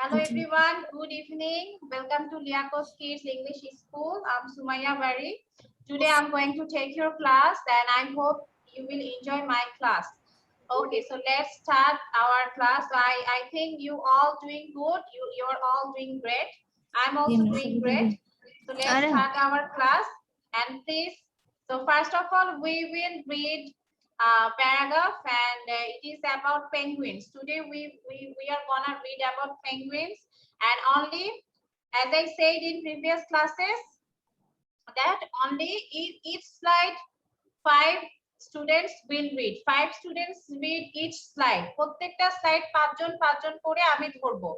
Hello everyone, good evening. Welcome to Liakos Kids English School. I'm Sumaya Bari. Today I'm going to take your class and I hope you will enjoy my class. Okay, so let's start our class. I think you all doing good. You're all doing great. I'm also doing great. So let's start our class and please. So first of all, we will read paragraph and it is about penguins. Today we are gonna read about penguins and only, as I said in previous classes, that only each slide 5 students will read. 5 students read each slide. প্রত্যেকটা slide 5 জন করে আমি ধরবো।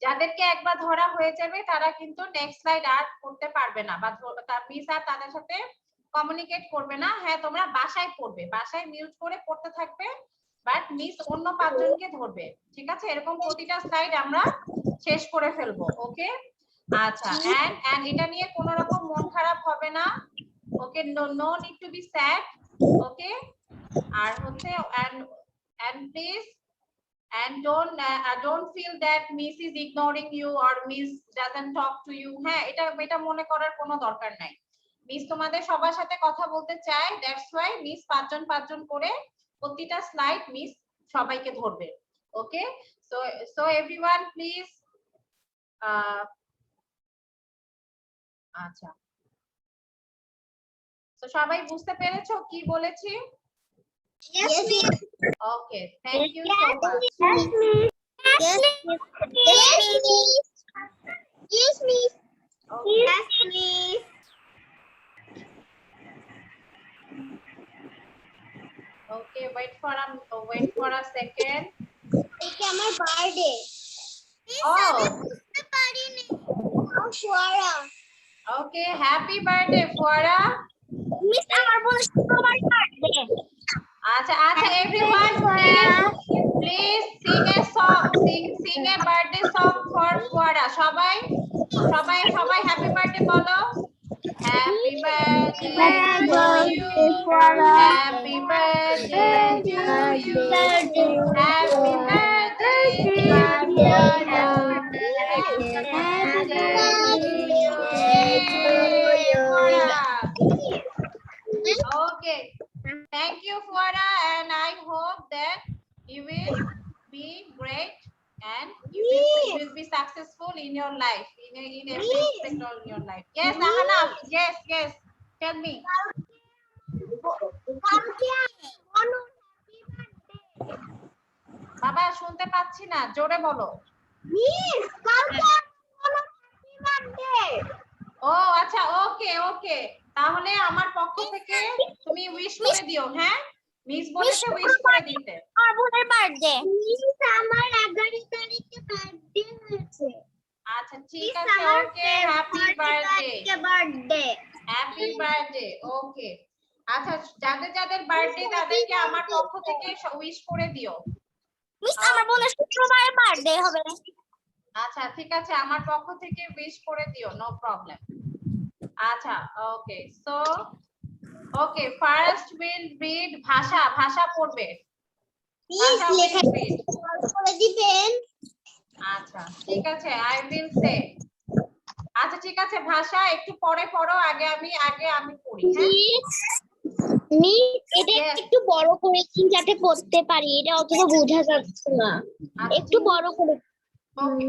যাদেরকে একবার ধরা হয়ে যাবে তারা কিন্তু নেক্সট স্লাইড আর করতে পারবে না বা মিস আর তাদের সাথে কমিউনিকেট করবে না। হ্যাঁ, তোমরা বাসায় পড়বে, বাসায় মিউট করে পড়তে থাকবে, বাট মিস অন্য 5 জনকে ধরবে। ঠিক আছে, এরকম প্রতিটা স্লাইড আমরা শেষ করে ফেলবো। ওকে, আচ্ছা, এন্ড এটা নিয়ে কোনো রকম মন খারাপ হবে না। Okay, no need to be sad. Okay, আর হচ্ছে and please and don't feel that miss is ignoring you or miss doesn't talk to you. হ্যাঁ, এটা মনে করার কোনো দরকার নাই। মিস তোমাদের সবার সাথে কথা বলতে চায়, দ্যাটস ওয়াই মিস 5 জন করে প্রতিটা স্লাইড মিস সবাইকে ধরবে। Okay, so everyone please. আচ্ছা, তো সবাই বুঝতে পেরেছো কি বলেছি? Yes, miss. Okay, thank you so much. Yes, miss. Yes, miss. Yes, miss. Yes, miss. Okay, wait for a second. It's my birthday. Oh, I'm Fuara. okay, happy birthday, Fuara. Miss, আমার বলে আমার birthday. আচ্ছা, everyone please sing a song. Sing a birthday song for Fuara. সবাই happy birthday বলো। Happy birthday to you. Happy birthday to you. Happy birthday dear Fuara. Happy birthday to you, Fuara. Okay. Thank you, Fuara, and I hope that you will be great and you will be successful in your life, in every aspect of your life. Yes, Ahana. Yes. Tell me. বাবা শুনতে পাচ্ছি না, জোরে বলো। ও আচ্ছা, ওকে, তাহলে আমার পক্ষ থেকে তুমি উইশ করে দিও। হ্যাঁ, মিস বলেছে উইশ করে দিতে। আমার বোনের বার্থডে। মিস আমার 11 তারিখে বার্থডে হয়েছে। আচ্ছা ঠিক আছে, okay, happy birthday. Happy birthday. Okay, আচ্ছা, যাদের বার্থডে তাদেরকে আমার পক্ষ থেকে উইশ করে দিও। মিস আমার বোনের শুক্রবারে বার্থডে হবে। আচ্ছা ঠিক আছে, আমার পক্ষ থেকে উইশ করে দিও, নো প্রবলেম। আচ্ছা, okay, so okay, first will read ভাষা পড়বে। ভাষা উইল রিড করে দিবেন। আচ্ছা ঠিক আছে, আই উইল সে। আচ্ছা ঠিক আছে, ভাষা একটু পরে পড়ো, আগে আমি পড়ি। হ্যাঁ, এটা একটু বড় করে দিন যাতে পড়তে পারি, এটা অতটা বোঝা যাচ্ছে না। একটু বড় করে।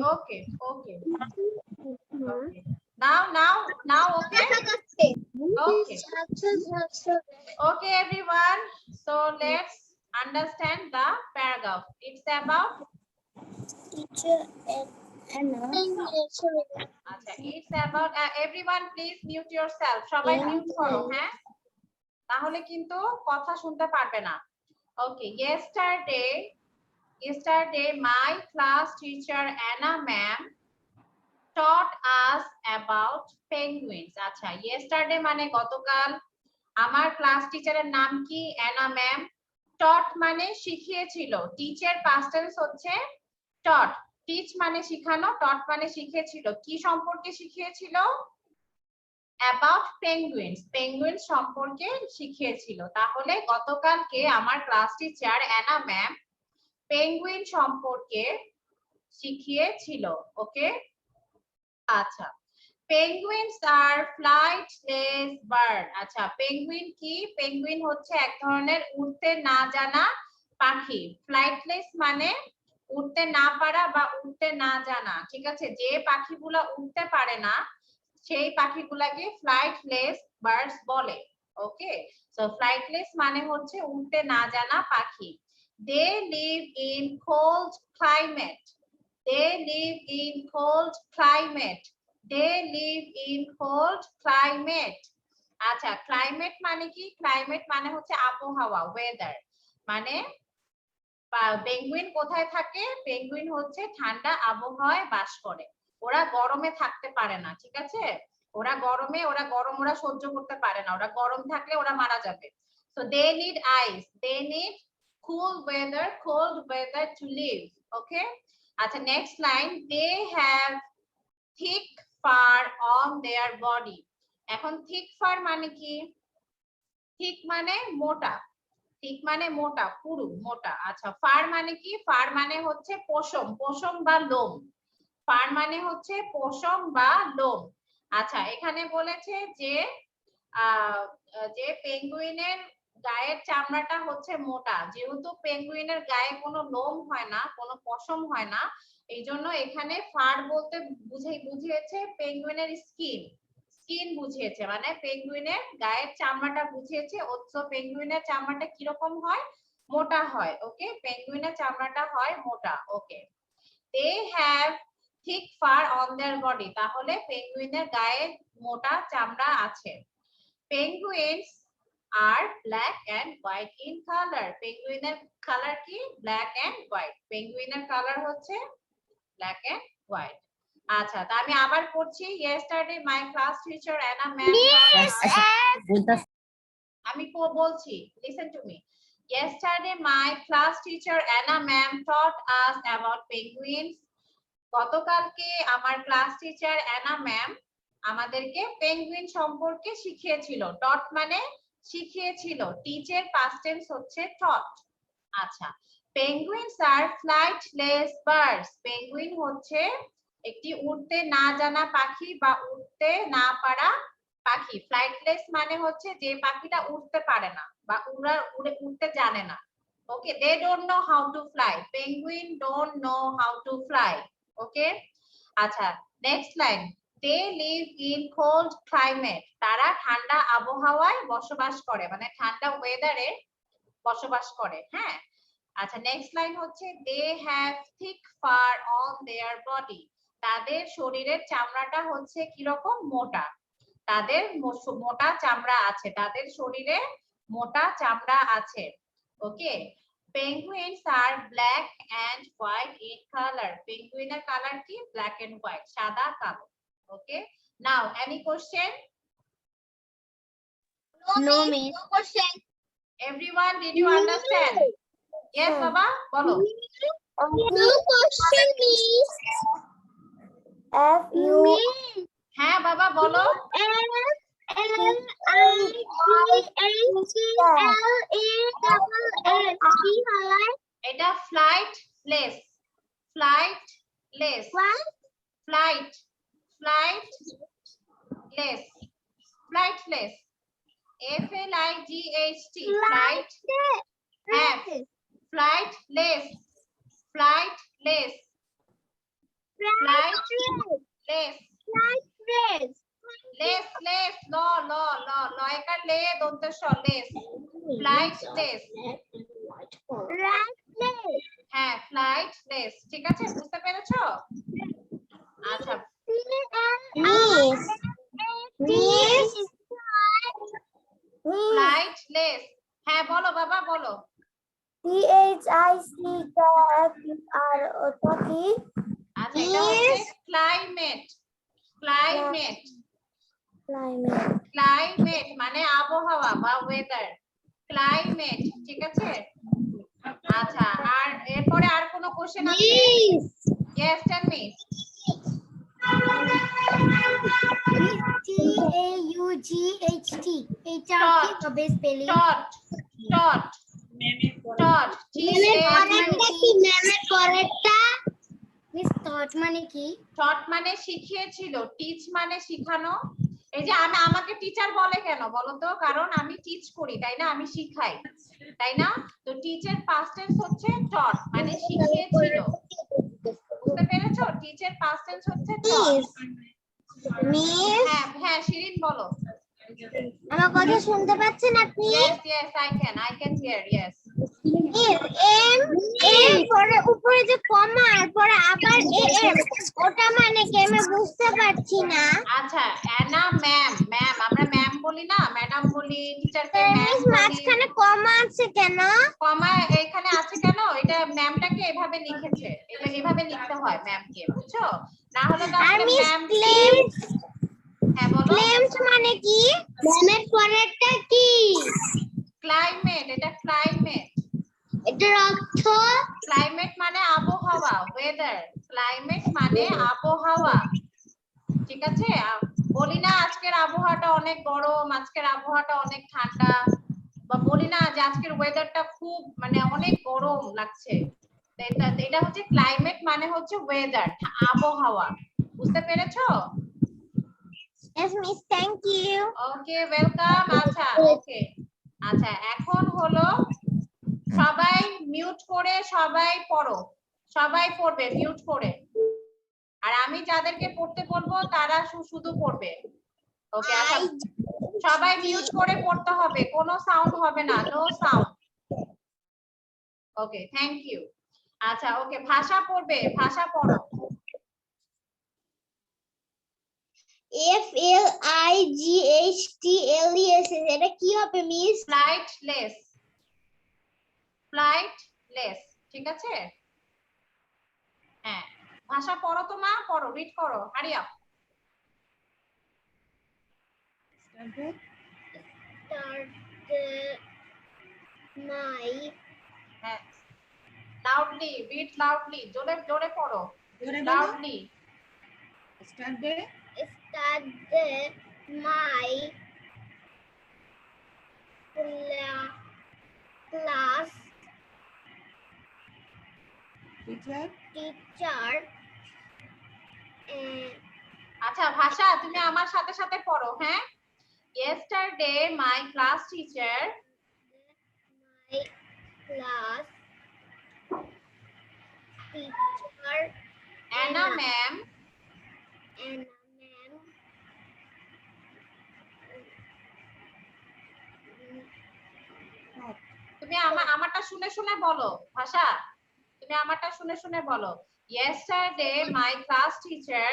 ওকে now okay. Okay everyone, so let's understand the paragraph. It's about it's about everyone please mute yourself. সবাই মিউট করো, হ্যাঁ, তাহলে কিন্তু কথা শুনতে পারবে না। Okay, yesterday my class teacher Anna ma'am taught us about penguins. আচ্ছা, yesterday মানে গতকাল। আমার ক্লাস টিচারের নাম কি? Anna ma'am. taught মানে শিখিয়েছিল। টিচার past tense হচ্ছে taught। teach মানে শেখানো, taught মানে শিখিয়েছিল। কি সম্পর্কে শিখিয়েছিল? about penguins, penguins সম্পর্কে শিখিয়েছিল। তাহলে গতকালকে আমার class teacher Anna ma'am penguin সম্পর্কে শিখিয়েছিল। ওকে, আচ্ছা, পেঙ্গুইনস আর ফ্লাইটলেস বার্ড। আচ্ছা, পেঙ্গুইন কি? পেঙ্গুইন হচ্ছে এক ধরনের উড়তে না জানা পাখি। ফ্লাইটলেস মানে উড়তে না পারা বা উড়তে না জানা। ঠিক আছে, যে পাখিগুলা উড়তে পারে না সেই পাখিগুলাকে ফ্লাইটলেস বার্ডস বলে। ওকে, সো ফ্লাইটলেস মানে হচ্ছে উড়তে না জানা পাখি। They live in cold climate. They live in cold climate. They live in cold climate. আচ্ছা, ক্লাইমেট মানে কি? ক্লাইমেট মানে হচ্ছে আবহাওয়া, ওয়েদার। মানে পেঙ্গুইন কোথায় থাকে? পেঙ্গুইন হচ্ছে ঠান্ডা আবহাওয়ায় বাস করে। ওরা গরমে থাকতে পারে না। ঠিক আছে, ওরা গরম ওরা সহ্য করতে পারে না। ওরা গরম থাকলে ওরা মারা যাবে। So they need ice. They need cold weather to live. Okay. আচ্ছা, next line, they have thick fur on their body. এখন thick fur মানে কি? thick মানে মোটা, thick মানে মোটা, পুরু মোটা। আচ্ছা, fur মানে কি? fur মানে হচ্ছে পশম, পশম বা লোম। fur মানে হচ্ছে পশম বা লোম। আচ্ছা, এখানে বলেছে যে যে পেঙ্গুইনের গায়ের চামড়াটা হচ্ছে মোটা। যেহেতু পেঙ্গুইনের গায়ে কোনো লোম হয় না, কোনো পশম হয় না, এই জন্য এখানে ফার বলতে বুঝিয়েছে পেঙ্গুইনের স্কিন। স্কিন বুঝিয়েছে মানে পেঙ্গুইনের গায়ের চামড়াটা বুঝিয়েছে। অথচ পেঙ্গুইনের চামড়াটা কিরকম হয়? মোটা হয়। ওকে, পেঙ্গুইনের চামড়াটা হয় মোটা। Okay, they have thick fur on their body. তাহলে পেঙ্গুইনের গায়ে মোটা চামড়া আছে। Penguins are black and white in color. পেঙ্গুইনের কালার কি? Black and white. পেঙ্গুইনের কালার হচ্ছে ব্ল্যাক এন্ড হোয়াইট। আচ্ছা, তা আমি আবার পড়ছি। Yesterday my class teacher Anna ma'am আমি বলছি, listen to me. Yesterday my class teacher Anna ma'am taught us about penguins. গতকালকে আমার ক্লাস টিচার অ্যানা ম্যাম আমাদেরকে পেঙ্গুইন সম্পর্কে শিখিয়েছিল। টট মানে শিখিয়েছিল। টিচের পাস্ট টেন্স হচ্ছে টট। আচ্ছা, পেঙ্গুইনস আর ফ্লাইটলেস বার্ডস। পেঙ্গুইন হচ্ছে একটি উড়তে না জানা পাখি বা উড়তে না পারা পাখি। ফ্লাইটলেস মানে হচ্ছে যে পাখিটা উড়তে পারে না বা উড়তে জানে না। ওকে, they don't know how to fly. Penguin don't know how to fly. ওকে, আচ্ছা, next line, they live in cold climate. তারা ঠান্ডা আবহাওয়ায় বসবাস করে, মানে ঠান্ডা ওয়েদারে বসবাস করে। হ্যাঁ, আচ্ছা, নেক্সট লাইন হচ্ছে they have thick fur on their body. তাদের শরীরের চামড়াটা হচ্ছে কিরকম? মোটা। তাদের মোটা চামড়া আছে, তাদের শরীরে মোটা চামড়া আছে। Okay, penguins are black and white in color. পেঙ্গুইনের কালার কি? black and white, সাদা কালো। ওকে, now any question? No, miss. No question. Everyone, did you understand? Yes, baba, bolo. No question, miss. F U হ্যাঁ বাবা বলো। এটা flightless. Flightless. Flightless. Flightless. FLIGHT। Flight. হ্যাঁ, flightless. Flightless. Flightless. Less less ল ল ল লয়কার লে দন্তেশ less. Flightless. হ্যাঁ, flightless. ঠিক আছে, বুঝতে পেরেছো? আচ্ছা, ফ্লাইটলেস। হ্যাঁ বলো বাবা, বলো। THICKFUR ওটা কি? আচ্ছা, এটা হচ্ছে ক্লাইমেট। ক্লাইমেট। ক্লাইমেট মানে আবহাওয়া বা ওয়েদার। ক্লাইমেট, ঠিক আছে? আচ্ছা, আর এরপরে আর কোনো কোশ্চেন আছে? Yes, tell me. TAUGHT এটা কি হবে স্পেলিং? Tot. Tot. Tot. ম্যামের পরেরটা মিস টট মানে কি? টট মানে শিখিয়েছিল, টিচ মানে শিখানো। এই যে আমাকে টিচার বলে কেন বলো তো? কারণ আমি টিচ করি, তাই না? আমি শিখাই, তাই না? তো টিচের পাস্ট টেন্স হচ্ছে টট, মানে শিখিয়েছিল। বুঝতে পেরেছো? টিচের পাস্ট টেন্স হচ্ছে টট। মিস, হ্যাঁ হ্যাঁ, শিরিন বলো। আমার কথা শুনতে পাচ্ছেন আপনি? Yes, yes, I can hear, yes. M এর পরে উপরে যে কমা আর পরে আবার এম, ওটা মানে কি আমি বুঝতে পারছি না। আচ্ছা, অ্যানা ম্যাম, ম্যাম আমরা ম্যাম বলি না, ম্যাডাম বলি, টিচারকে ম্যাম মিস বলি। মাঝখানে কমা আছে কেন? কমা এখানে আছে কেন? এটা ম্যামটাকে এভাবে লিখেছে, এটা এভাবে লিখতে হয় ম্যামকে, বুঝছো? না হলে তো আর আসলে মিস ম্যাম। ক্লেমস, হ্যাঁ বলো। ক্লেমস মানে কি? ম্যামের পরেরটা কি? ক্লাইমেট, এটা ক্লাইমেট। এটার অর্থ? ক্লাইমেট মানে আবহাওয়া, ওয়েদার। ক্লাইমেট মানে আবহাওয়া, ঠিক আছে? বলি না আজকের আবহাওয়াটা অনেক গরম, আজকের আবহাওয়াটা অনেক ঠান্ডা, বা বলি না যে আজকের ওয়েদারটা খুব মানে অনেক গরম লাগছে। এটা হচ্ছে ক্লাইমেট, মানে হচ্ছে ওয়েদার, আবহাওয়া। বুঝতে পেরেছো? Yes, miss, thank you. Okay, welcome. আচ্ছা, ওকে। আচ্ছা, এখন হলো সবাই মিউট করে সবাই পড়ো, সবাই পড়বে মিউট করে। আর আমি যাদেরকে পড়তে বলবো তারা শুধু পড়বে। ওকে, আচ্ছা সবাই মিউট করে পড়তে হবে, কোনো সাউন্ড হবে না, no sound. Okay, thank you. আচ্ছা, ওকে, ভাষা পড়বে, ভাষা পড়ো। FLIGHTLES, এটা কি হবে মিস? ফ্লাইটলেস, ফ্লাইটলেস, ঠিক আছে? হ্যাঁ, ভাষা পড়ো তো মা, পড়ো, রিড করো, হারি আপ। My হ্যাঁ, লাউডলি, রিড লাউডলি, জোরে জোরে পড়ো, loudly. study my class teacher আচ্ছা, ভাষা তুমি আমার সাথে সাথে পড়ো, হ্যাঁ? Yesterday my class teacher Anna ma'am তুমি আমারটা শুনে শুনে বলো, ভাষা তুমি আমারটা শুনে শুনে বলো। Yesterday my class teacher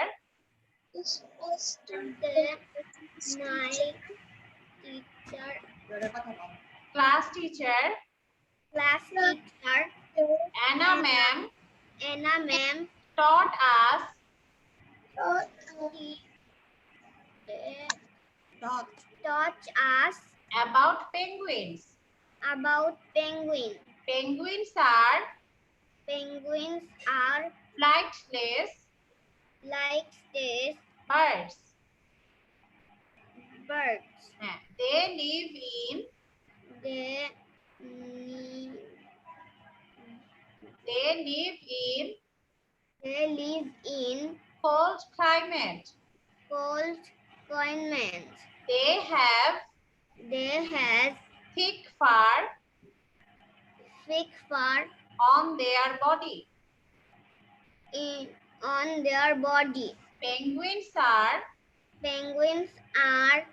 class teacher Anna ma'am taught us about penguins. Penguins are flightless birds. হ্যাঁ, they live in cold climate. They have thick fur on their body. Penguins are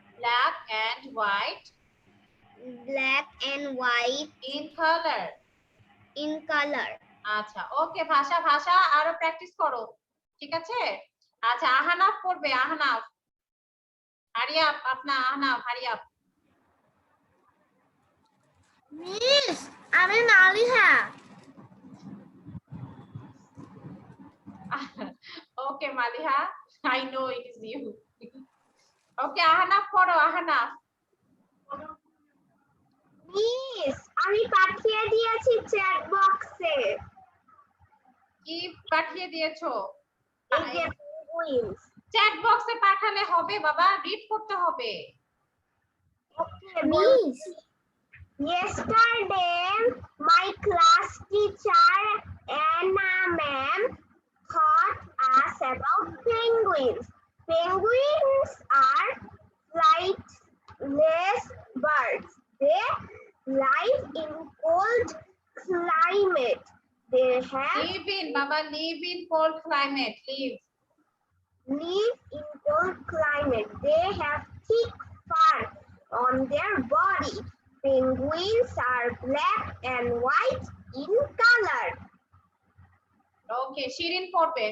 black and white in color. আচ্ছা, okay, ভাষা ভাষা আরো practice করো, ঠিক আছে? আচ্ছা, আহনাফ পড়বে, আহনাফ, হারি আপ, আপনা আহনাফ, হারি আপ। মিস, আমি মালিহা। ওকে Maliha, I know it is you. ওকে, আহনাফ পড়ো, আহনাফ। মিস, আমি পাঠিয়ে দিয়েছি চ্যাট বক্সে। কি পাঠিয়ে দিয়েছো? এই যে penguins। চ্যাট বক্সে পাঠালে হবে বাবা, রিড করতে হবে। Okay, miss. Yesterday, my class teacher Anna ma'am taught about penguins. Penguins are flightless birds. They live in cold climate. They have Live in, Baba, live in cold climate. live in cold climate. They have thick fur on their body. Penguins are black and white in color. Okay, Shirin পড়বে।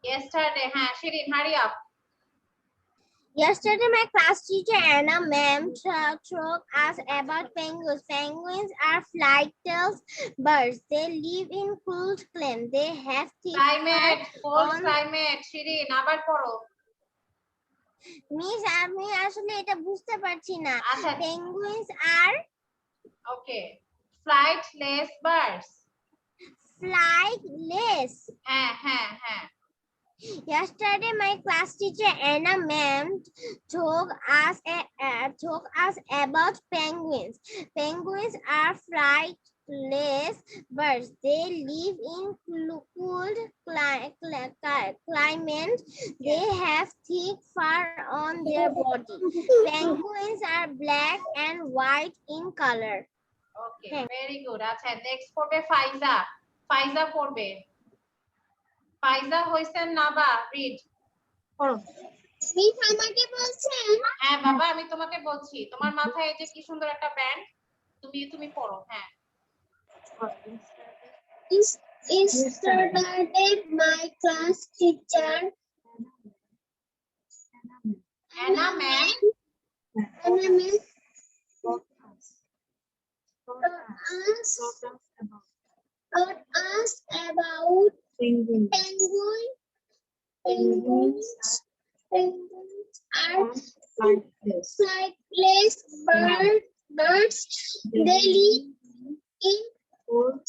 Yesterday, হ্যাঁ Shirin, hurry up. Yesterday, my class teacher Anna ma'am taught us about penguins. Penguins are flightless birds. They live in cold climate. They have thick Climate, cold on- climate, Shirin, আবার পড়ো। Miss, আমি আসলে এটা বুঝতে পারছি না। আচ্ছা। Penguins are Okay, flightless birds. flightless. হ্যাঁ হ্যাঁ হ্যাঁ। Yesterday, my class teacher Anna ma'am told us about penguins. Penguins are flightless birds. They live in cold climate. They have thick fur on their body. Penguins are black and white in color. Okay, very good. আচ্ছা, next পড়বে ফাইজা। ফাইজা পড়বে। ফাইজা Hossain নাবা, read. Miss আমাকে বলছেন? হ্যাঁ বাবা, আমি তোমাকে বলছি। তোমার মাথায় এই যে কি সুন্দর একটা ব্যান্ড, তুমি পড়ো। হ্যাঁ। Yesterday, my class teacher Anna ma'am taught us about penguins. Penguins are flightless birds. They live in cold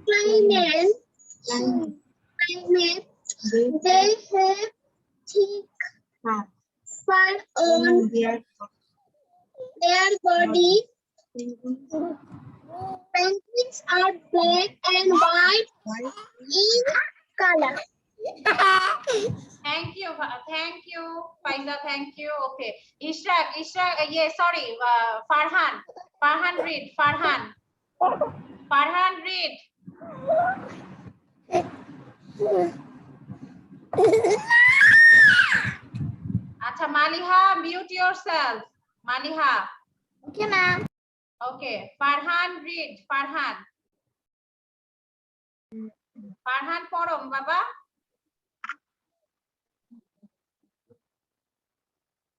climate. They have thick fur on their body. Penguins are black and white in color. Thank you, Faiza, thank you. Okay, Ishraq, sorry, Farhan, read. Farhan, read. Acha, Maliha, mute yourself. Maliha. Okay, ma'am. Okay, Farhan, read. Farhan, পড়ো বাবা।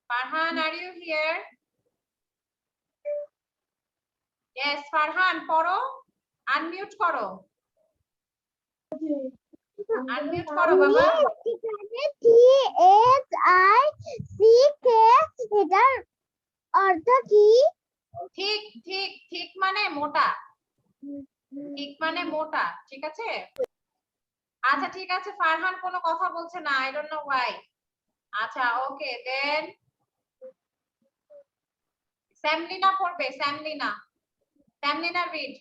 Farhan, are you here? Yes, Farhan, পড়ো। Unmute করো। Unmute করো বাবা। এটার অর্থ কি? ঠিক মানে মোটা। ঠিক মানে মোটা, ঠিক আছে? আচ্ছা ঠিক আছে, ফারহান কোনো কথা বলছে না, I don't know why. আচ্ছা ওকে, দেন স্যামলিনা পড়বে। স্যামলিনা, read.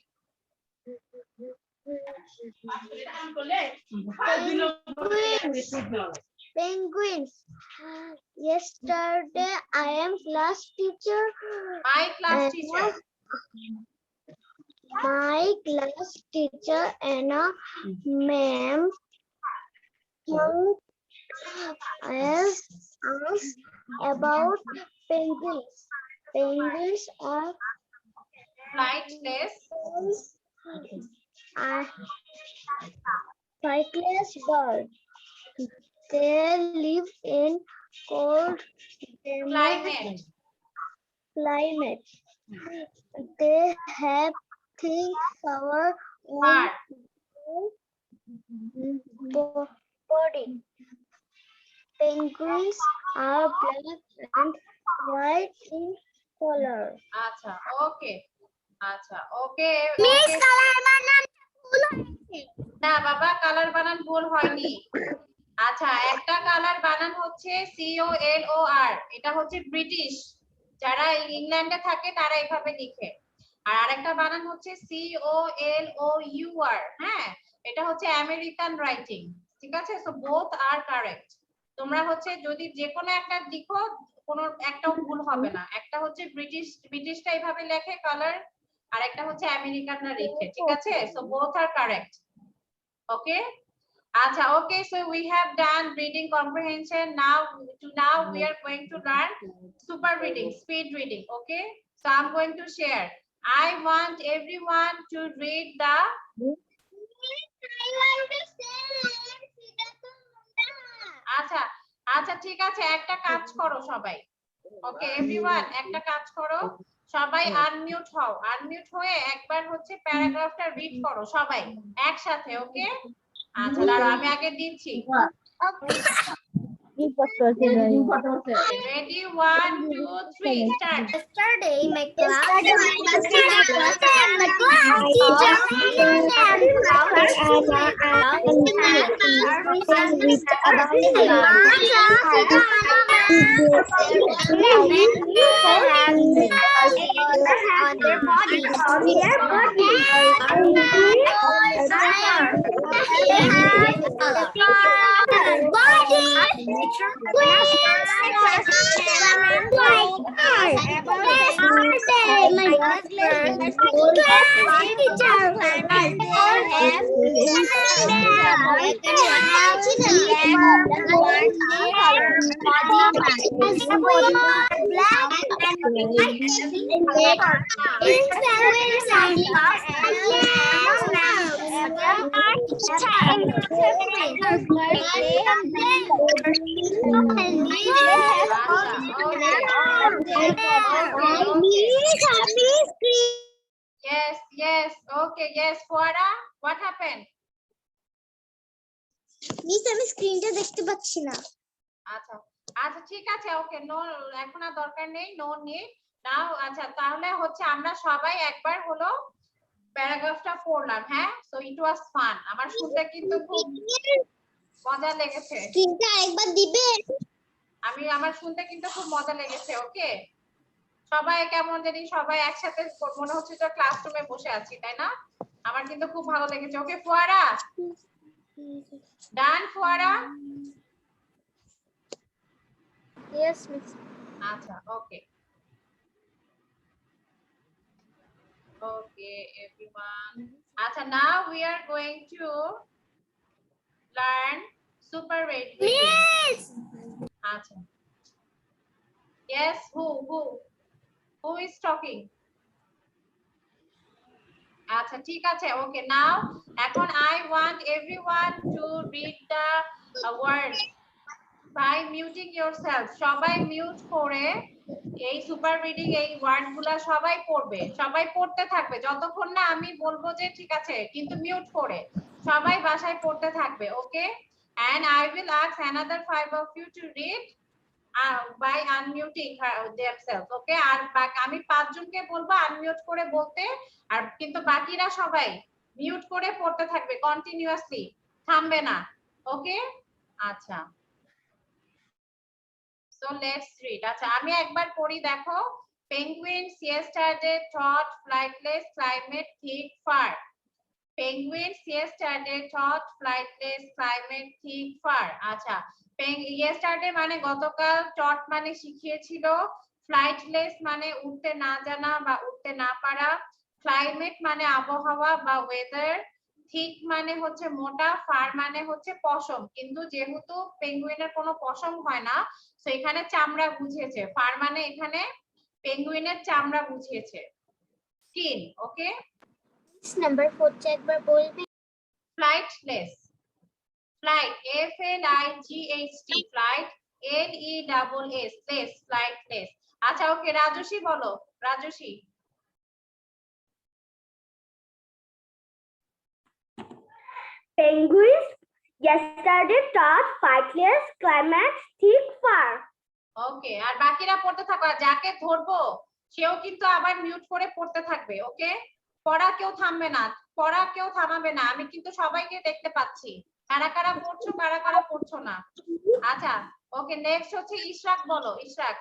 Penguins. Yesterday, I am class teacher. My class teacher. My class teacher Anna ma'am asked us about penguins. Penguins are Flightless flightless birds. They live in cold climate. They have thick fur on body. Penguins are black and white in color. আচ্ছা ওকে। Miss colour বানান ভুল হয়েছে। না বাবা, colour বানান ভুল হয়নি। আচ্ছা, একটা কালার বানান হচ্ছে COLOR, এটা হচ্ছে ব্রিটিশ, যারা ইংল্যান্ডে থাকে তারা এভাবে লিখে। আর আরেকটা বানান হচ্ছে COLOUR, হ্যাঁ, এটা হচ্ছে আমেরিকান রাইটিং। ঠিক আছে, সো বোথ আর কারেক্ট। তোমরা হচ্ছে যদি যে কোনো একটা লিখো, কোনো একটাও ভুল হবে না। একটা হচ্ছে ব্রিটিশটা এইভাবে লেখে কালার, আর একটা হচ্ছে আমেরিকানরা লিখে। ঠিক আছে, so both R correct. Okay, acha, okay, so we have done reading comprehension. Now we are going to learn super reading, speed reading. Okay, so I'm going to share. I want everyone to read the আচ্ছা আচ্ছা ঠিক আছে, একটা কাজ করো সবাই। ওকে everyone, একটা কাজ করো, সবাই আনমিউট হও, আনমিউট হয়ে একবার হচ্ছে প্যারাগ্রাফটা রিড করো সবাই একসাথে। ওকে, আচ্ছা দাঁড়াও আমি আগে দিচ্ছি। Ready, 1, 2, 3, start. Yesterday, my class on their Yes, yes, okay, yes, Fuara, what happened? Miss আমি স্ক্রিনটা দেখতে পাচ্ছি না। আচ্ছা আচ্ছা ঠিক আছে, ওকে, নো, এখন আর দরকার নেই, নো নিড নাও। আচ্ছা তাহলে হচ্ছে আমরা সবাই একবার হলো প্যারাগ্রাফটা পড়লাম। হ্যাঁ, সো ইট ওয়াজ ফান, আমার শুনতে কিন্তু খুব মজা লেগেছে। স্ক্রিনটা একবার দিবে? আমার শুনতে কিন্তু খুব মজা লেগেছে। ওকে, সবাই কেমন জানি সবাই একসাথে মনে হচ্ছে তো ক্লাসরুমে বসে আছি, তাই না? আমার কিন্তু খুব ভালো লেগেছে। ওকে ফুয়ারা, ডান ফুয়ারা? Yes, miss. আচ্ছা ওকে, okay everyone, acha now we are going to learn super reading. Miss! acha yes, who is talking? acha ঠিক আছে, okay, now এখন I want everyone to read the words by muting yourself. সবাই mute করে এই super reading এই word গুলা সবাই পড়বে, সবাই পড়তে থাকবে যতক্ষণ না আমি বলবো যে ঠিক আছে, কিন্তু মিউট করে সবাই বাসায় পড়তে থাকবে। ওকে, and I will ask another 5 of you to read by unmuting themselves. ওকে, আর আমি 5 জনকে বলবো আনমিউট করে বলতে, আর কিন্তু বাকিরা সবাই মিউট করে পড়তে থাকবে কন্টিনিউয়াসলি, থামবে না। ওকে, আচ্ছা so let's read. আচ্ছা আমি একবার পড়ি, দেখো। Penguins yesterday thought flightless climate thick far. Penguins yesterday thought flightless climate thick far. আচ্ছা, yesterday মানে গতকাল, thought মানে শিখিয়েছিল, flightless মানে উড়তে না জানা বা উড়তে না পারা, climate মানে আবহাওয়া বা weather, ঠিক মানে হচ্ছে মোটা, ফার মানে হচ্ছে পশম, কিন্তু যেহেতু পেঙ্গুইনের কোনো পশম হয় না তো এখানে চামড়া বুঝিয়েছে, ফার মানে এখানে পেঙ্গুইনের চামড়া বুঝিয়েছে, স্কিন। ওকে, নাম্বার 4 টা একবার বলবে? Flightless, flight FLIGHT, flight LESS, less, flightless. আচ্ছা ওকে, রাজস্বী বলো, Rajasvi. Penguins yesterday thought flightless climate thick far. ওকে, আর বাকিরা পড়তে থাকো, আর যাকে ধরবো সেও কিন্তু আবার মিউট করে পড়তে থাকবে। ওকে, পড়া কেউ থামবে না, পড়া কেউ থামাবে না, আমি কিন্তু সবাইকে দেখতে পাচ্ছি। কারা কারা পড়ছো কারা কারা পড়ছো না? আচ্ছা ওকে, নেক্সট হচ্ছে ইশরাক, বলো ইশরাক।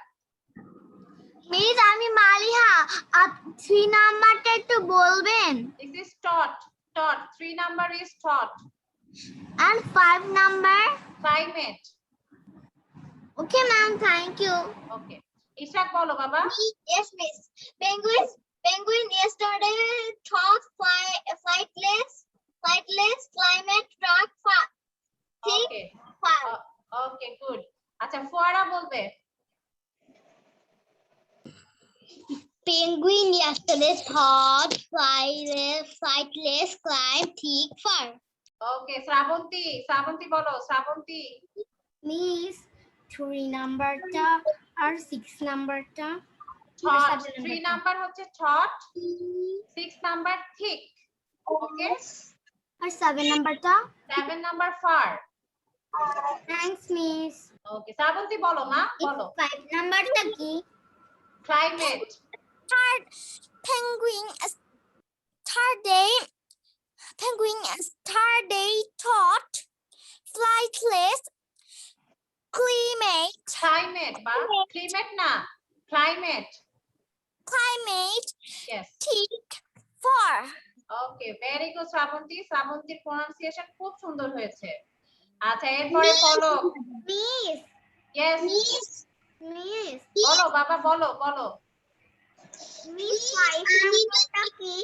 মিস আমি মালিহা, 3 নাম্বারটা একটু বলবেন। This is taught. Taught. 3 number is taught. And 5 number? Climate. Okay ma'am, thank you. Okay. Ishraq বলো বাবা। Yes miss. Penguin yesterday taught flightless climate truck Okay. Okay, good. আচ্ছা ফুয়ারা বলবে। Penguin yesterday taught flightless climb thick fur. Okay, Srabanti, Srabanti বলো, Srabanti. Miss 3 নাম্বারটা আর 6 নাম্বারটা। Thought. 3 number হচ্ছে thought, 6 number thick. Okay. আর 7 নাম্বারটা? 7 number far. Thanks miss. Okay, Srabanti বলো মা, বলো। 5 নাম্বারটা কি? Climate. Penguin yesterday taught flightless Climate বা climate না, climate. Yes. thick fur. Okay, very good Srabanti. শ্রাবন্তীর pronunciation খুব সুন্দর হয়েছে। আচ্ছা এরপরে বলো। Miss. Yes. বলো বাবা, বলো বলো। Miss 5 নাম্বারটা কি?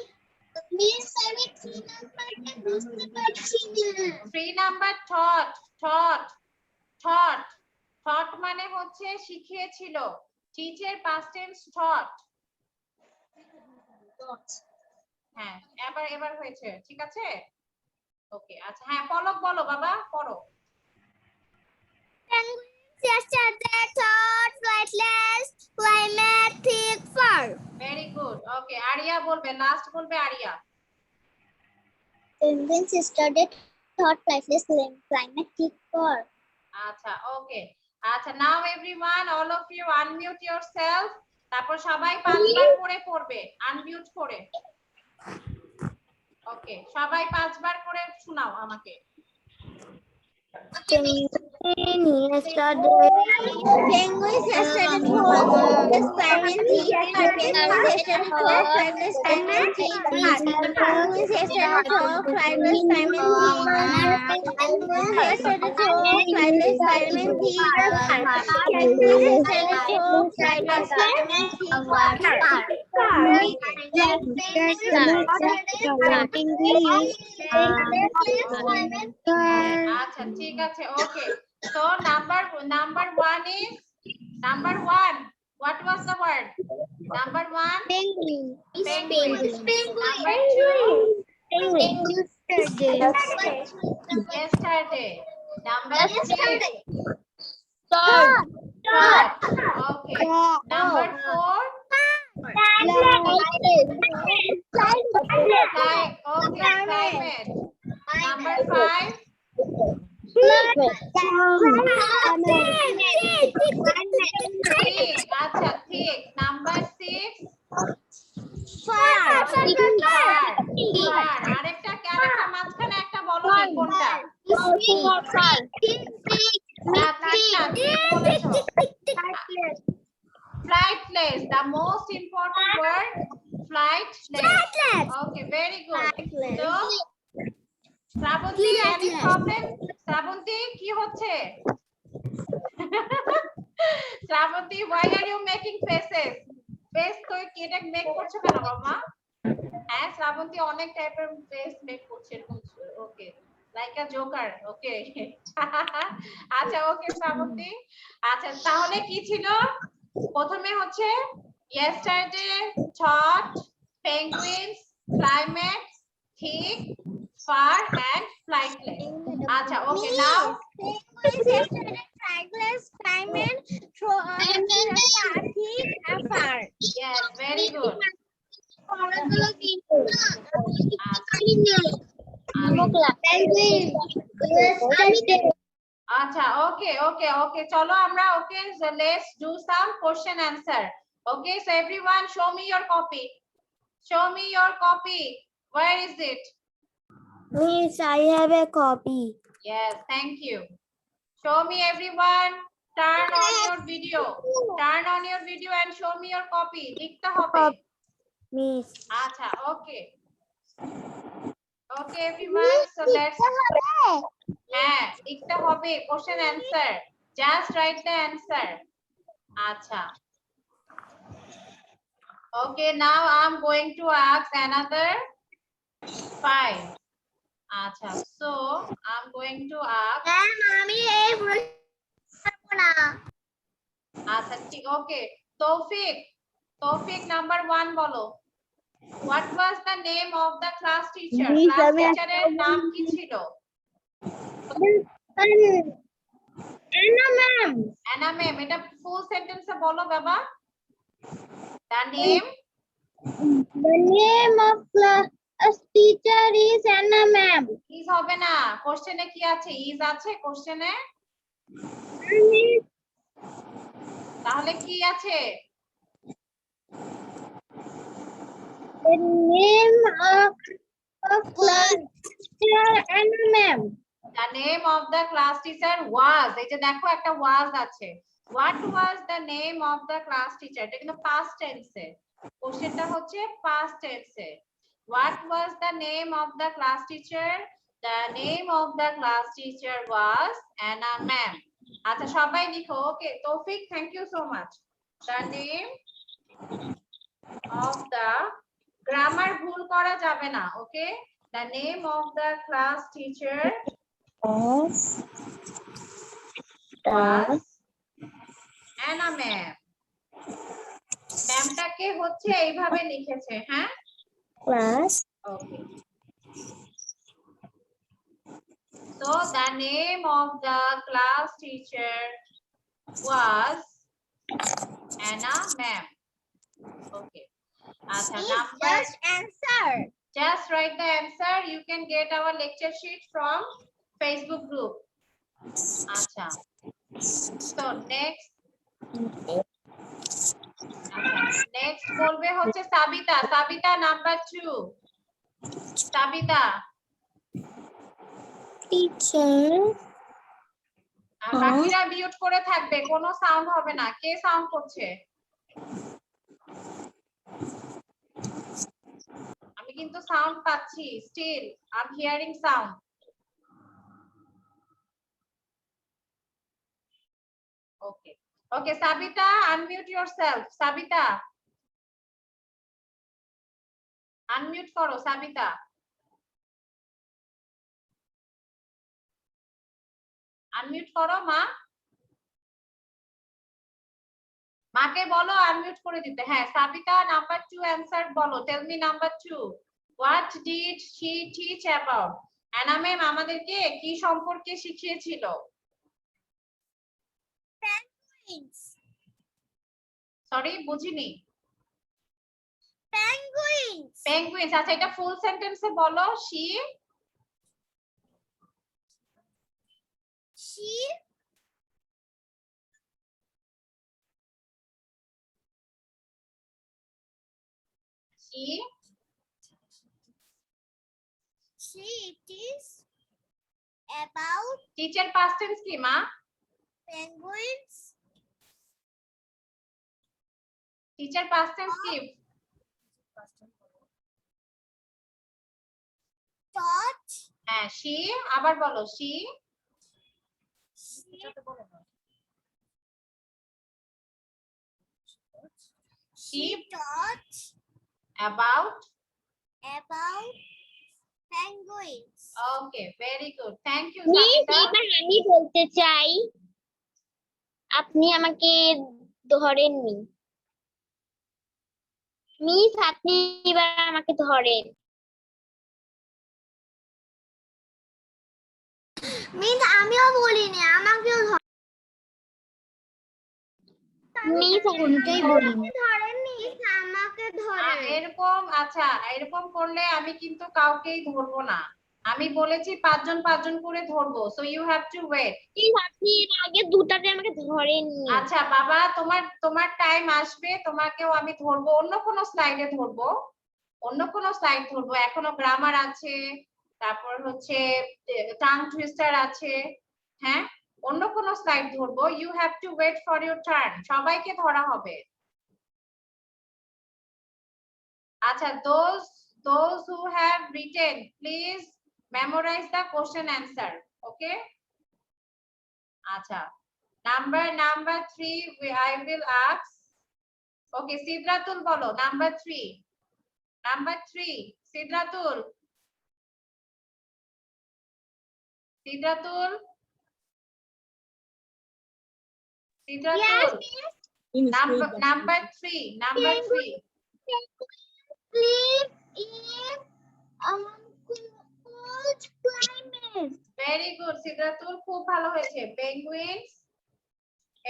Miss আমি 3 নাম্বারটা বুঝতে পারছি না। 3 number taught. Taught মানে হচ্ছে শিখিয়েছিল। Teach এর past tense taught. হ্যাঁ, এবার হয়েছে, ঠিক আছে? ওকে, আচ্ছা হ্যাঁ পলক বলো বাবা, পড়ো। Penguins yesterday taught flightless climate thick fur. Very good. Okay, Ariya বলবে, লাস্ট বলবে Ariya. Penguins yesterday taught flightless climate thick fur. আচ্ছা ওকে, আচ্ছা now everyone, all of you unmute yourself. তারপর সবাই 5 বার করে পড়বে আনমিউট করে। ওকে, সবাই 5 বার করে শোনাও আমাকে। Penguins yesterday আচ্ছা ঠিক আছে, ওকে। So number 1 is number 1. What was the word? Number 1 Penguin. penguin. Number 2 yesterday. Number 3 thought. Okay. Number 4 climate. Number 5 thick. আচ্ছা thick. Number 6 far. আরেকটা মাঝখানে একটা বলো না কোনটা? Flightless. The most important word, flightless. Okay, very good. So Srabanti, any problem? Srabanti কি হচ্ছে? Srabanti, why are you making faces? Face তো কেটে মেক করছো কেন বাবা? হ্যাঁ শ্রাবন্তী অনেক টাইপের ফেস মেক করছে। ওকে, লাইক আ জোকার। ওকে আচ্ছা ওকে শ্রাবন্তী। আচ্ছা তাহলে কি ছিল? প্রথমে হচ্ছে yesterday taught penguins climate thick far and flightless. আচ্ছা ওকে, নাও yes, very good. আচ্ছা ওকে চলো আমরা ওকে, so let's do some question answer. Okay, so everyone show me your copy. Where is it? Miss, I have a copy. Yes, thank you. Show me everyone. Turn on your video. Turn on your video and show me your copy. লিখতে হবে। Miss. আচ্ছা, okay. Okay, everyone. So let's. হ্যাঁ, লিখতে হবে question answer. Just write the answer. আচ্ছা. Okay, now I'm going to ask another 5. আচ্ছা, so I'm going to ask. আমি এই প্রশ্ন না আচ্ছা, ঠিক, okay. Tawfiq number 1 বলো। What was the name of the class teacher? Miss, Class আমি teacher এর একটা নাম কি ছিল? ম্যাম Anna ma'am, এটা full sentence এ বলো বাবা। The name The name of class teacher is Anna ma'am. is হবে না, question এ কি আছে? is আছে question এ? তাহলে কি আছে? The name of class teacher Anna ma'am. The name of the class teacher was, এই যে দেখো একটা was আছে। What was the name of the class teacher? এটা কিন্তু past tense এ। কোশ্চেনটা হচ্ছে past tense A. What was the name of the class teacher? The name of the class teacher was Anna ma'am. আচ্ছা সবাই লিখো। ওকে, তৌফিক, thank you so much. The name of the grammar ভুল করা যাবে না, ওকে? The name of the class teacher was Anna ma'am. ম্যামটাকে হচ্ছে এইভাবে লিখেছে, হ্যাঁ? Class. Okay. So the name of the class teacher was Anna ma'am. Okay. Acha, number. Just answer. Just write the answer. You can get our lecture sheet from Facebook group. Acha. So next. Next বলবে হচ্ছে Sabita. Sabita number 2। Sabita. Teacher. বাকিরা mute করে থাকবে, কোনো sound হবে না। কে sound করছে? আমি কিন্তু সাউন্ড পাচ্ছি, still I am hearing sound. Okay okay, Sabita unmute yourself. Sabita unmute করো। সাবিতা আনমিউট করো। মা, মাকে বলো আনমিউট করে দিতে। হ্যাঁ, সাবিতা নাম্বার 2 অ্যানসার বলো। Tell me number 2, what did she teach about? Anna ma'am আমাদেরকে কি সম্পর্কে শিখিয়েছিল? সরি, বুঝিনি। Penguins. পেঙ্গুইনস। আচ্ছা, এটা ফুল সেন্টেন্সে বলো। She teaches about teacher past tense কি মা? penguins. টিচার পাস্ট টেন্স কি? Taught. হ্যাঁ, শি। আবার বলো, she taught about penguins. Okay, very good, thank you miss, Sabita. এবার আমি বলতে চাই, আপনি আমাকে ধরেননি। মিস, আপনি এবার আমাকে ধরেন। মিস, আমিও বলিনি, আমাকেও মিস, কোনটাই বলিনি। ধরেননি, আমাকে ধরেন। এরকম, আচ্ছা এরকম করলে আমি কিন্তু কাউকেই ধরবো না। আমি বলেছি 5 জন 5 জন করে ধরবো। So you have to wait. Miss, আপনি এর আগে দুটাতে আমাকে ধরেননি। আচ্ছা বাবা, তোমার টাইম আসবে, তোমাকেও আমি ধরবো। অন্য কোনো স্লাইডে ধরবো, অন্য কোনো স্লাইড ধরবো। এখনো গ্রামার আছে, তারপর হচ্ছে টাং টুইস্টার আছে। হ্যাঁ, অন্য কোন স্লাইড ধরবো, you have to wait for your turn. সবাইকে ধরা হবে। আচ্ছা, those who have written, please memorize the question answer. Okay? আচ্ছা, number 3 I will ask. Okay, Sidratul বলো number 3. Number 3, Sidratul. Sidratul. Sidratul. Number 3. Number 3. Live in cold climate. Very good, Sidratul, খুব ভালো হয়েছে। Penguins.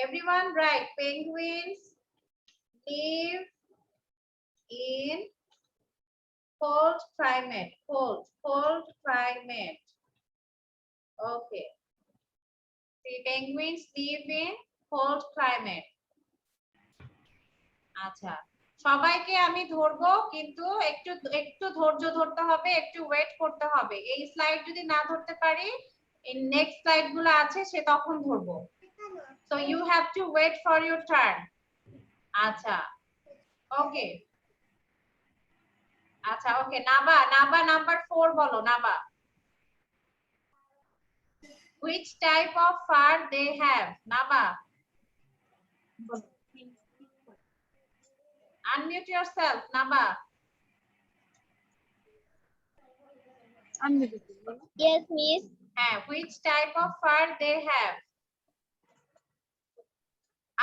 Everyone right. Penguins live in cold climate. Cold climate. Okay. The penguins live in cold climate. আচ্ছা, সবাইকে আমি ধরবো, কিন্তু একটু ধৈর্য ধরতে হবে, একটু ওয়েট করতে হবে। এই স্লাইড যদি না ধরতে পারি, নেক্সট স্লাইড গুলো আছে সে তখন ধরবো। So you have to wait for your turn. আচ্ছা, ওকে। আচ্ছা, ওকে, নাবা নাম্বার 4 বলো, নাবা। Which type of fur they have? Naba. Unmute yourself, Naba. Yes, miss. Which type of fur they have?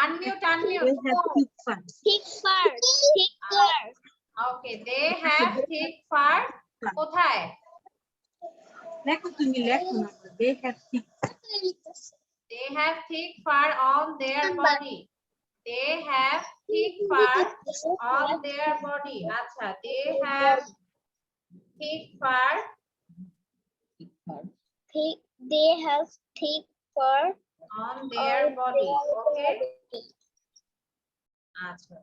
Unmute. Thick fur. Thick fur. Okay, they have thick fur. কোথায়? They have thick. They have thick fur on their body. They have thick fur on their body. Acha, they have thick fur. They have thick fur On their body. Okay. Acha.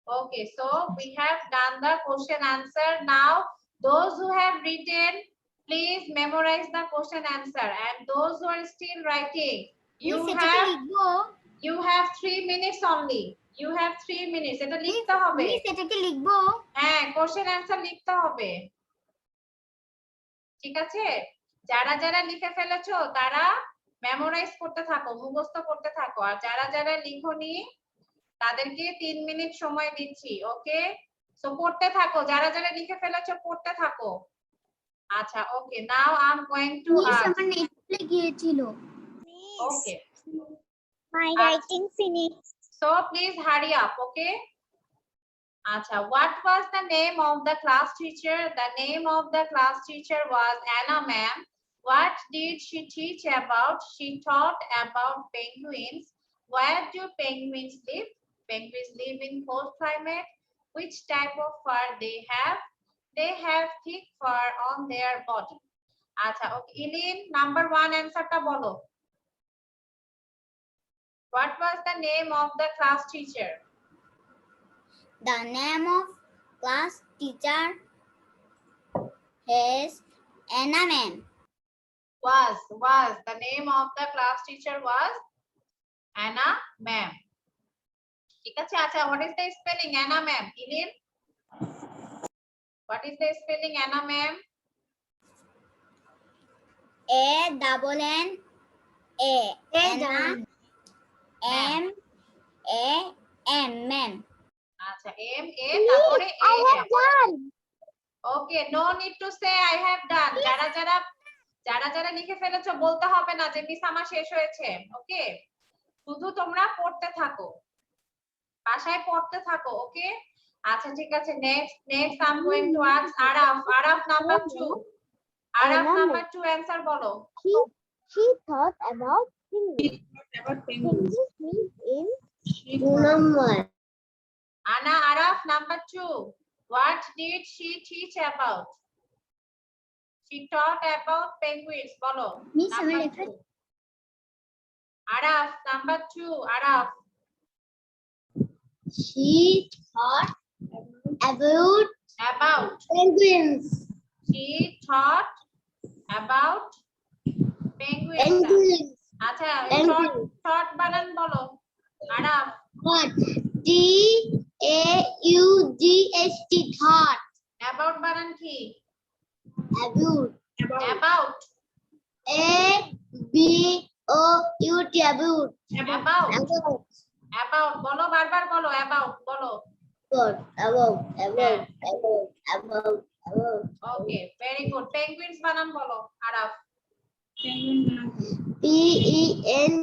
Okay, so we have done the question answer. Now, those who have written, please memorize the question answer. And those who are still writing, you have 3 minutes only. You have 3 minutes. এটা লিখতে হবে। এটাকে লিখবো। হ্যাঁ, question answer লিখতে হবে। ঠিক আছে? যারা যারা লিখে ফেলেছো তারা মেমোরাইজ করতে থাকো, মুখস্থ করতে থাকো। আর যারা যারা লিখোনি তাদেরকে 3 মিনিট সময় দিচ্ছি। ওকে? সো পড়তে থাকো, যারা যারা লিখে ফেলেছো পড়তে থাকো। আচ্ছা, okay, now I am going to ask. আমার নেটে গিয়েছিল। ওকে। My writing finished. So please hurry up, okay? Acha, what was the name of the class teacher? The name of the class teacher was Anna ma'am. What did she teach about? She taught about penguins. Where do penguins live? Penguins live in cold climate. Which type of fur they have? They have thick fur on their body. Acha, okay. Eileen, number 1 answer ta bolo. What was the name of the class teacher? The name of class teacher is Anna ma'am. Was the name of the class teacher was Anna ma'am. ঠিক আছে? আচ্ছা, what is the spelling Anna ma'am? Eileen, what is the spelling Anna ma'am? A-double-N-A. Anna M-A-M ma'am. আচ্ছা, M-A তারপরে A-M. Okay, no need to say I have done. যারা যারা লিখে ফেলেছো বলতে হবে না যে মিস আমার শেষ হয়েছে। ওকে, শুধু তোমরা পড়তে থাকো, বাসায় পড়তে থাকো। ওকে, আচ্ছা, ঠিক আছে। Next I am going to ask Araf number 2। Araf number 2 answer বলো। She thought about penguins in number. Anna, Araf, number 2. What did she teach about? She taught about penguins. Bolo. Miss, Number 2. Araf, number 2. Araf. She thought about About. penguins. She thought about penguins. আচ্ছা short বানান বলো Araf Thought. D-A-U-G-H-T. Thought. about বানান কি About. about A-B-O-U-T. About. about About. about বলো বারবার বলো about বলো About. হ্যাঁ। About. okay very good penguins বানান বলো Araf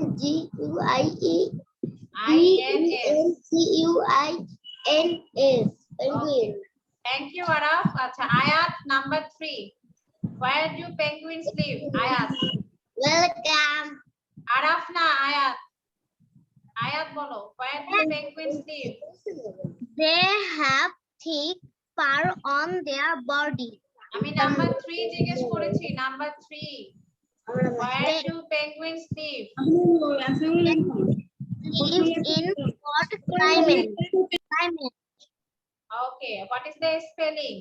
P-E-N-G-U-I-E. INS P-E-N-C-U-I-N-S. Penguin. thank you Araf acha ayat number 3 where do penguins live ayat Welcome. araf na ayat bolo where do penguins live They have thick fur on their body. ami number 3 জিজ্ঞেস করেছি number 3 where do penguins live Live in hot climate. okay what is the spelling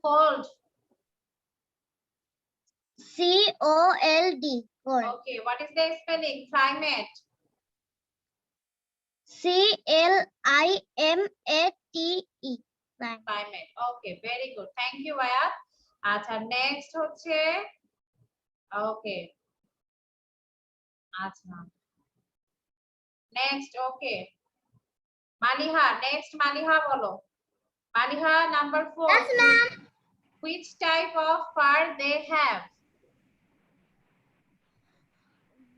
cold C-O-L-D. Cold. okay what is the spelling climate C-L-I-M-A-T-E. climate okay very good thank you ayat acha next হচ্ছে okay acha next okay maliha bolo maliha number 4 Yes, ma'am. which type of fur they have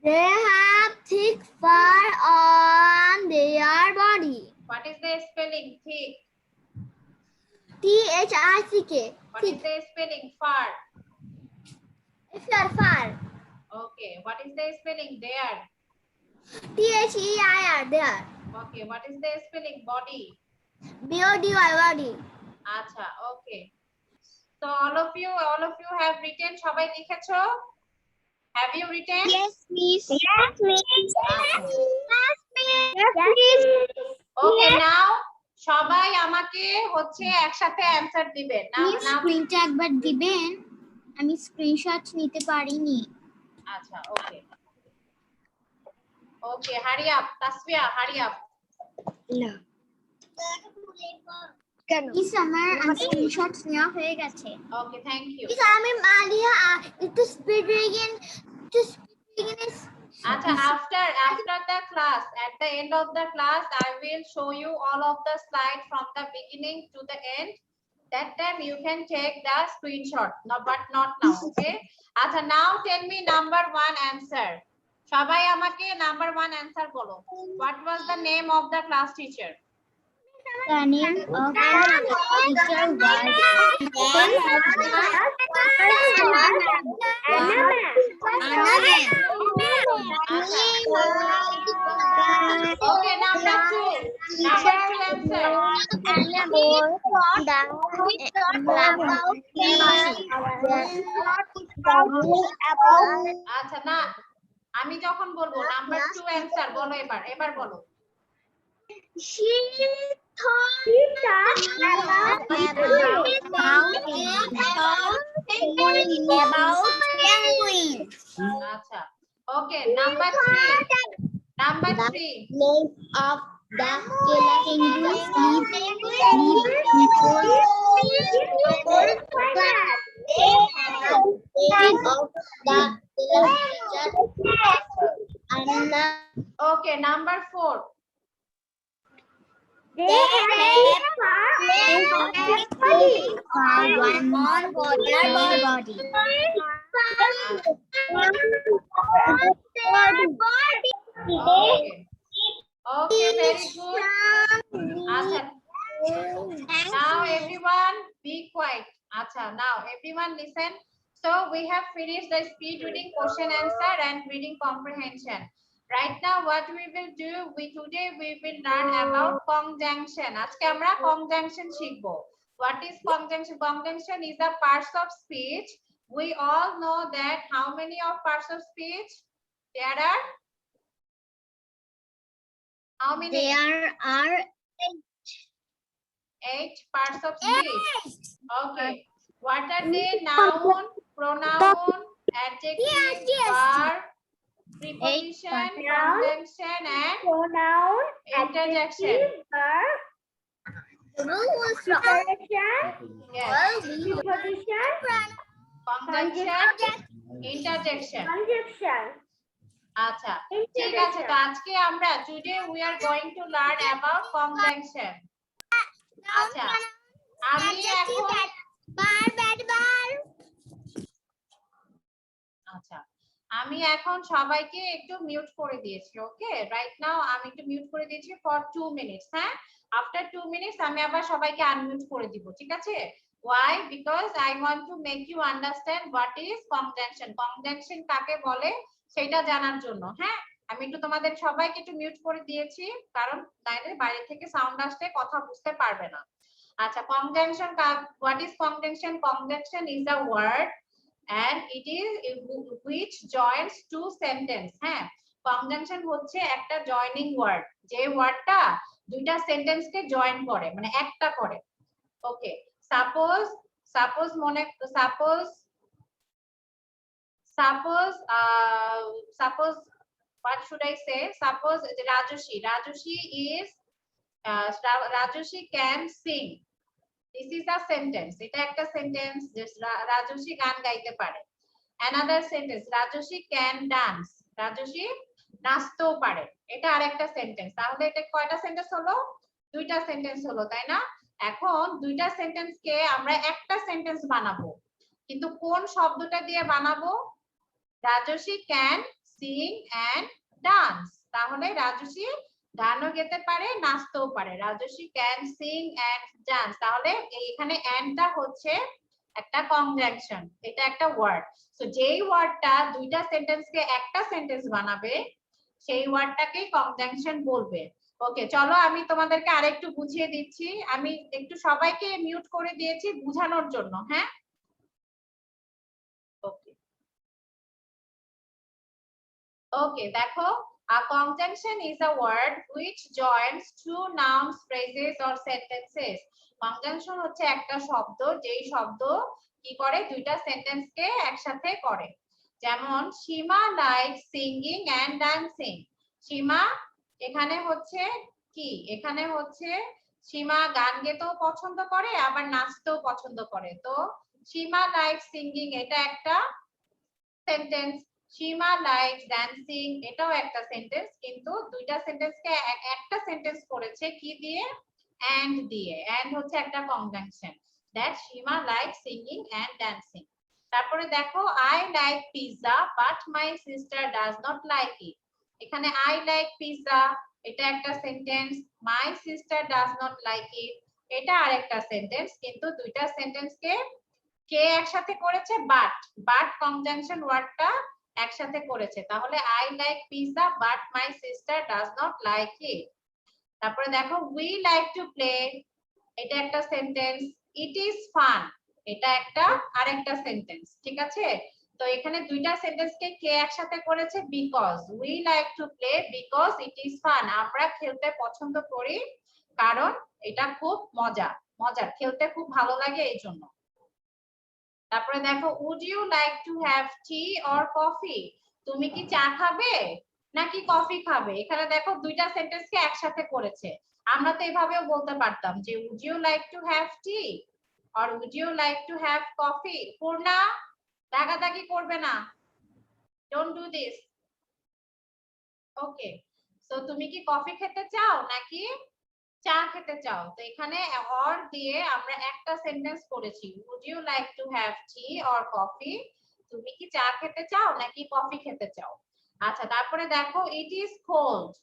They have thick fur on their body. what is the spelling thick T-H-I-C-K. what is the spelling fur If you are far. okay what is the spelling there T-H-E-I-R. There. okay what is the spelling body B-O-D-Y. Body. acha okay so all of you have written সবাই লিখেছো have you written Yes, miss. Yes, miss. okay now সবাই আমাকে হচ্ছে একসাথে answer দিবেন না স্ক্রিনটা একবার দিবেন আমি স্ক্রিনশট নিতে পারিনি আচ্ছা ওকে ওকে hurry up tasfiya hurry up না কেন মিস আমার স্ক্রিনশটস নেওয়া হয়ে গেছে okay thank you মিস আমি মালিয়া একটু speed reading acha after the class at the end of the class I will show you all of the slides from the beginning to the end that time you can take the screenshot no but not now okay acha now tell me number 1 answer সবাই আমাকে number 1 answer বলো what was the name of the class teacher the name of the teacher okay number 2 answer আচ্ছা না আমি যখন বলবো number 2 answer বলো এবার বলো She thought about penguins. আচ্ছা okay number 3 Name of the okay number 4 They have one more body. Okay, very good. Acha. Now everyone be quiet. Acha, now everyone listen. So we have finished the speed reading, question answer and reading comprehension. Right now what we will do, today we will learn about conjunction. আজকে আমরা conjunction শিখবো. What is conjunction? Conjunction is the parts of speech. We all know that how many of parts of speech? There are how many? There are 8 parts of speech. Okay. What are they? Noun, pronoun, adjective, verb, preposition, Noun, conjunction, and pronoun, interjection. adjective, verb, preparation, Yes. preposition, Conjunction, interjection. conjunction, আচ্ছা ঠিক আছে তো আজকে আমরা today we are going to learn about conjunction আচ্ছা আমি এখন আচ্ছা আমি এখন সবাইকে একটু মিউট করে দিয়েছি ওকে রাইট নাও আমি একটু মিউট করে দিয়েছি ফর 2 মিনিটস হ্যাঁ আফটার 2 মিনিটস আমি আবার সবাইকে আনমিউট করে দিব ঠিক আছে why because I want to make you understand what is conjunction conjunction কাকে বলে সেটা জানার জন্য হ্যাঁ আমি একটু তোমাদের সবাইকে একটু মিউট করে দিয়েছি কারণ বাইরে থেকে সাউন্ড আসলে কথা বুঝতে পারবে না আচ্ছা conjunction what is conjunction conjunction is a word and it is which joins two sentence হ্যাঁ conjunction হচ্ছে একটা জয়নিং ওয়ার্ড যে ওয়ার্ডটা দুইটা সেন্টেন্স কে জয়েন করে মানে একটা করে ওকে suppose what should I say suppose Rajushi is Rajushi can sing this is a sentence এটা একটা সেন্টেন্স যে রাজস্বী গান গাইতে পারে another sentence Rajasvi can dance Rajasvi নাচতেও পারে এটা আরেকটা সেন্টেন্স তাহলে এটা কয়টা সেন্টেন্স হলো দুইটা সেন্টেন্স হলো তাই না এখন দুইটা সেন্টেন্স কে আমরা একটা সেন্টেন্স বানাবো কিন্তু কোন শব্দটা দিয়ে বানাবো Rajasvi can sing and dance তাহলে রাজস্বী গানও গেতে পারে নাচতেও পারে Rajasvi can sing and dance তাহলে এখানে এন্ডটা হচ্ছে একটা কনজাংশন এটা একটা ওয়ার্ড সো যেই ওয়ার্ডটা দুইটা সেন্টেন্সকে একটা সেন্টেন্স বানাবে সেই ওয়ার্ডটাকে কনজাংশন বলবে ওকে চলো আমি তোমাদেরকে আরেকটু বুঝিয়ে দিচ্ছি আমি একটু সবাইকে মিউট করে দিয়েছি বোঝানোর জন্য হ্যাঁ ওকে ওকে দেখো a conjunction is a word which joins two nouns phrases or sentences conjunction হচ্ছে একটা শব্দ যেই শব্দ কি করে দুইটা সেন্টেন্স কে একসাথে করে যেমন সীমা লাইক সিঙ্গিং এন্ড ডান্সিং সীমা এখানে হচ্ছে কি এখানে হচ্ছে সীমা গান গেতেও পছন্দ করে আবার নাচতেও পছন্দ করে তো সীমা লাইক সিঙ্গিং এটা একটা সেন্টেন্স সীমা লাইকস ডান্সিং এটাও একটা সেন্টেন্স কিন্তু দুইটা সেন্টেন্সকে একটা সেন্টেন্স করেছে কি দিয়ে এন্ড দিয়ে এন্ড হচ্ছে একটা conjunction that Seema likes singing and dancing তারপরে দেখো I like pizza but my sister does not like it এখানে আই লাইক পিৎজা এটা একটা sentence my sister does not like it এটা আরেকটা সেন্টেন্স কিন্তু দুইটা সেন্টেন্সকে কে একসাথে করেছে বাট কনজাংশন ওয়ার্ডটা একসাথে করেছে তাহলে I like pizza but my sister does not like ইট তারপরে দেখো উই লাইক টু প্লে এটা একটা সেন্টেন্স ইট ইজ ফান এটা একটা আরেকটা সেন্টেন্স ঠিক আছে তো এখানে দুইটা সেন্টেন্সকে কে একসাথে করেছে because we like to play because it is fun আমরা খেলতে পছন্দ করি কারণ এটা খুব মজার খেলতে খুব ভালো লাগে এই জন্য তারপরে দেখো would you like to have tea or coffee তুমি কি চা খাবে নাকি কফি খাবে এখানে দেখো দুইটা সেন্টেন্সকে একসাথে করেছে আমরা তো এভাবেও বলতে পারতাম যে would you like to have tea or would you like to have coffee Purna দাগাদাগি করবে না don't do this okay so তুমি কি কফি খেতে চাও নাকি চা খেতে চাও তো এখানে অর দিয়ে আমরা একটা সেন্টেন্স করেছি would you like to have tea or coffee তুমি কি চা খেতে চাও নাকি কফি খেতে চাও আচ্ছা তারপরে দেখো it is cold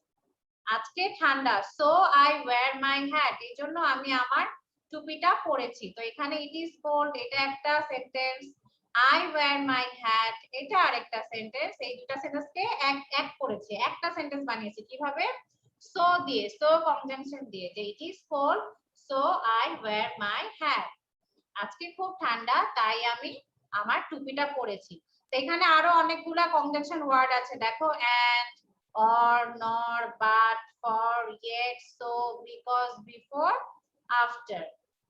আজকে ঠান্ডা so I wear my hat এজন্য আমি আমার টুপিটা পরেছি তো এখানে it is cold এটা একটা sentence I wear my hat এটা আরেকটা সেন্টেন্স এই দুটো সেন্টেন্সকে এক করেছে একটা সেন্টেন্স বানিয়েছি কিভাবে so দিয়ে so conjunction দিয়ে যে it is cold so I wear my hat আজকে খুব ঠান্ডা তাই আমি আমার টুপিটা পরেছি তো এখানে আরো অনেকগুলা conjunction ওয়ার্ড আছে দেখো and or nor but for yet so because before after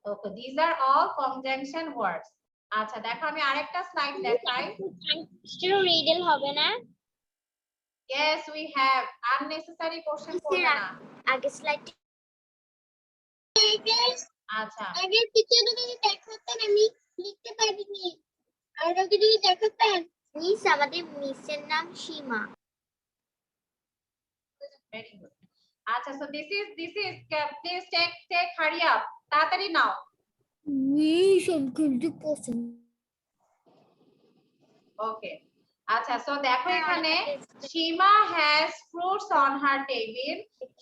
okay these are all conjunction words আচ্ছা দেখো আমি আরেকটা স্লাইড দেখাই। রিডল হবে না? Yes, we have unnecessary question করবে না। আগে স্লাইড আচ্ছা আগে টিচার যদি দেখাতেন আমি লিখতে পারিনি। আর ওকে যদি দেখাতেন। মিস আমাদের মিসের নাম সীমা। very good. আচ্ছা so this is please take hurry up. তাড়াতাড়ি নাও। মিস আমাকে পছন্দ। Okay. আচ্ছা so দেখো এখানে সীমা has fruits on her table.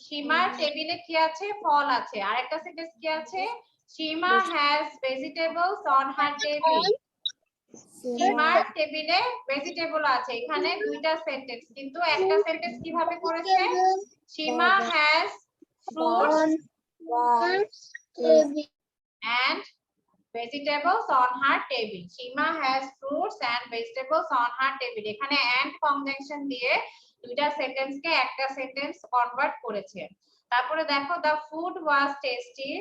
সীমার টেবিলে কি আছে? ফল আছে। আরেকটা সেন্টেন্স কি আছে? সীমা has vegetables on her table. সীমার টেবিলে ভেজিটেবল আছে। এখানে দুইটা সেন্টেন্স, কিন্তু একটা সেন্টেন্স কিভাবে করেছে? Seema has fruits and vegetables on her table. Seema has fruits and vegetables on her table. এখানে and কনজাংশন দিয়ে দুইটা সেন্টেন্সকে একটা সেন্টেন্স কনভার্ট করেছে। তারপরে দেখো the food was tasty.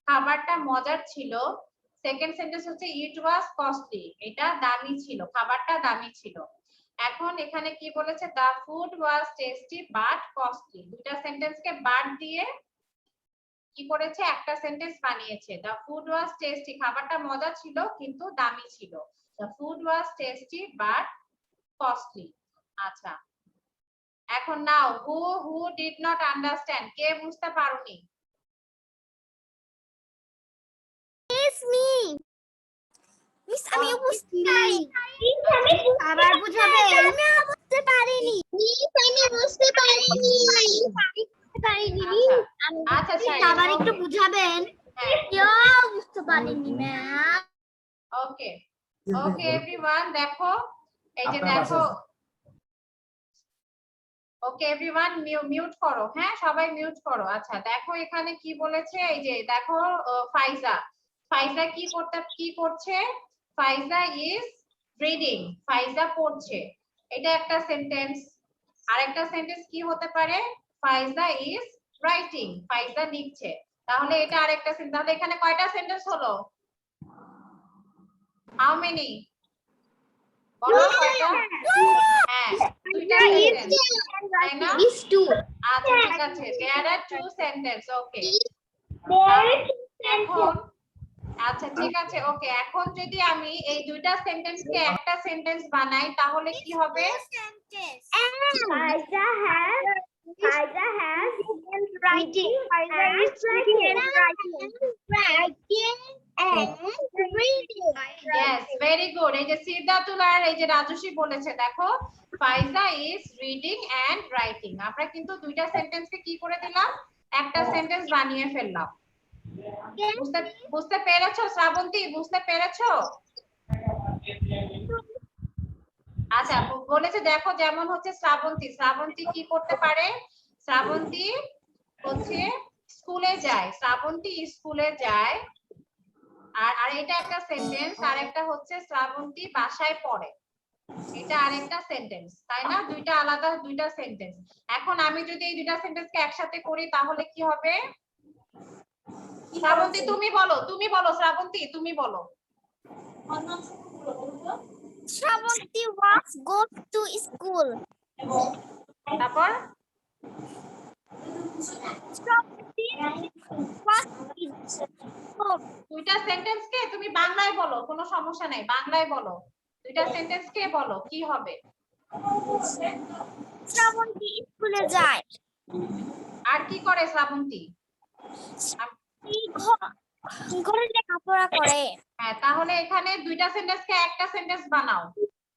খাবারটা মজার ছিল। সেকেন্ড সেন্টেন্স হচ্ছে it was costly. এটা দামি ছিল, খাবারটা দামি ছিল। এখন এখানে কি বলেছে? the food was tasty but costly. দুইটা সেন্টেন্সকে বাদ দিয়ে কি করেছে? একটা সেন্টেন্স বানিয়েছে। the food was tasty. খাবারটা মজা ছিল কিন্তু দামি ছিল। the food was tasty but costly. আচ্ছা এখন নাও who did not understand. কে বুঝতে পারোনি? It's me. মিস আমি বুঝতে পারি। আমি আবার বুঝাবেন। আমি বুঝতে পারিনি। মিস আমি বুঝতে পারিনি। আচ্ছা আবার একটু বুঝাবেন। হ্যাঁ কেউ বুঝতে পারিনি ম্যাম। ওকে ওকে এভরিওয়ান দেখো এই যে দেখো ওকে এভরিওয়ান মিউট করো। হ্যাঁ সবাই মিউট করো। আচ্ছা দেখো এখানে কি বলেছে? এই যে দেখো ফাইজা কি করছে? ফাইজা ইজ রিডিং। ফাইজা পড়ছে। এটা একটা সেন্টেন্স। আরেকটা সেন্টেন্স কি হতে পারে? ফাইজা ইজ রাইটিং। ফাইজা লিখছে। তাহলে এটা আরেকটা সেন্টেন্স। তাহলে এখানে কয়টা সেন্টেন্স হলো? How many? বলো কয়টা? হ্যাঁ দুইটা সেন্টেন্স তাই না? আচ্ছা ঠিক আছে there are two sentence. ওকে এখন আচ্ছা ঠিক আছে ওকে এখন যদি আমি এই দুইটা সেন্টেন্সকে একটা সেন্টেন্স বানাই তাহলে কি হবে? Faida has Writing. Yes, very good. এই যে সিদ্ধাতুল আর এই যে রাজস্বী বলেছে দেখো ফাইজা ইজ রিডিং এন্ড রাইটিং। আমরা কিন্তু দুইটা সেন্টেন্সকে কি করে দিলাম? একটা সেন্টেন্স বানিয়ে ফেললাম। বুঝতে পেরেছো শ্রাবন্তী? বুঝতে পেরেছো? আচ্ছা বলেছে দেখো যেমন হচ্ছে শ্রাবন্তী কি করতে পারে? শ্রাবন্তী হচ্ছে স্কুলে যায়। শ্রাবন্তী স্কুলে যায়। আর এটা একটা সেন্টেন্স। আর একটা হচ্ছে শ্রাবন্তী বাসায় পড়ে। এটা আরেকটা সেন্টেন্স তাই না? দুইটা আলাদা দুইটা সেন্টেন্স। এখন আমি যদি এই দুইটা সেন্টেন্সকে একসাথে করি তাহলে কি হবে? শ্রাবন্তী তুমি বলো শ্রাবন্তী তুমি বলো। Shravanti was go to school. তারপর দুইটা সেন্টেন্স কে তুমি বাংলায় বলো, কোনো সমস্যা নাই, বাংলায় বলো। দুইটা সেন্টেন্স কে বলো কি হবে? শ্রাবন্তী স্কুলে যায়। আর কি করে শ্রাবন্তী? ঘরে লেখাপড়া করে। হ্যাঁ তাহলে এখানে দুইটা সেন্টেন্স কে একটা সেন্টেন্স বানাও।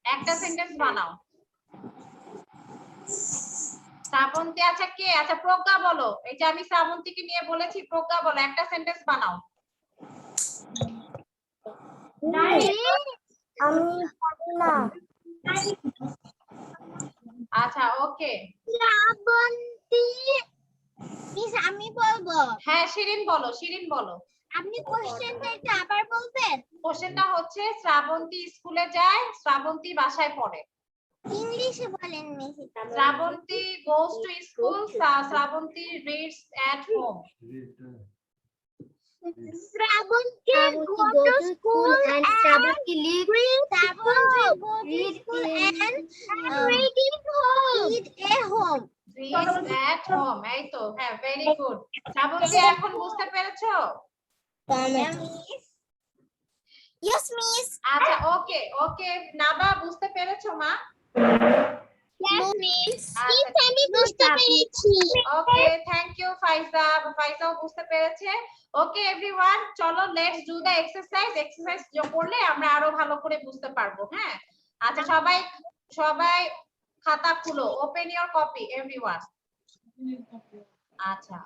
একটা সেন্টেন্স বানাও। শ্রাবন্তী আচ্ছা কে? আচ্ছা প্রজ্ঞা বলো। এই যে আমি শ্রাবন্তীকে নিয়ে বলেছি, প্রজ্ঞা বলো একটা সেন্টেন্স বানাও। আমি পারি না। আচ্ছা ওকে শ্রাবন্তী মিস আমি বলবো। হ্যাঁ শিরিন বলো। আপনি কোশ্চেনটা একটু আবার বলবেন? কোশ্চেনটা হচ্ছে শ্রাবন্তী স্কুলে যায়, শ্রাবন্তী বাসায় পড়ে। ইংলিশে বলেন miss. Shrabanti goes to school, Shrabanti reads at home. Shravanti go to school and Shravanti read a home. Reads at home. এই তো, হ্যাঁ, very good. শ্রাবন্তী এখন বুঝতে পেরেছো? Yes, miss. আচ্ছা, ওকে ওকে, নাবা বুঝতে পেরেছো মা? Yes, miss. আচ্ছা, আমি বুঝতে পেরেছি। ওকে, থ্যাংক ইউ ফাইজা। ফাইজাও বুঝতে পেরেছে। ওকে এভরিওয়ান, চলো let's do the exercise. Exercise করলে আমরা আরো ভালো করে বুঝতে পারবো। হ্যাঁ, আচ্ছা, সবাই সবাই খাতা খুলো। Open your copy everyone. আচ্ছা,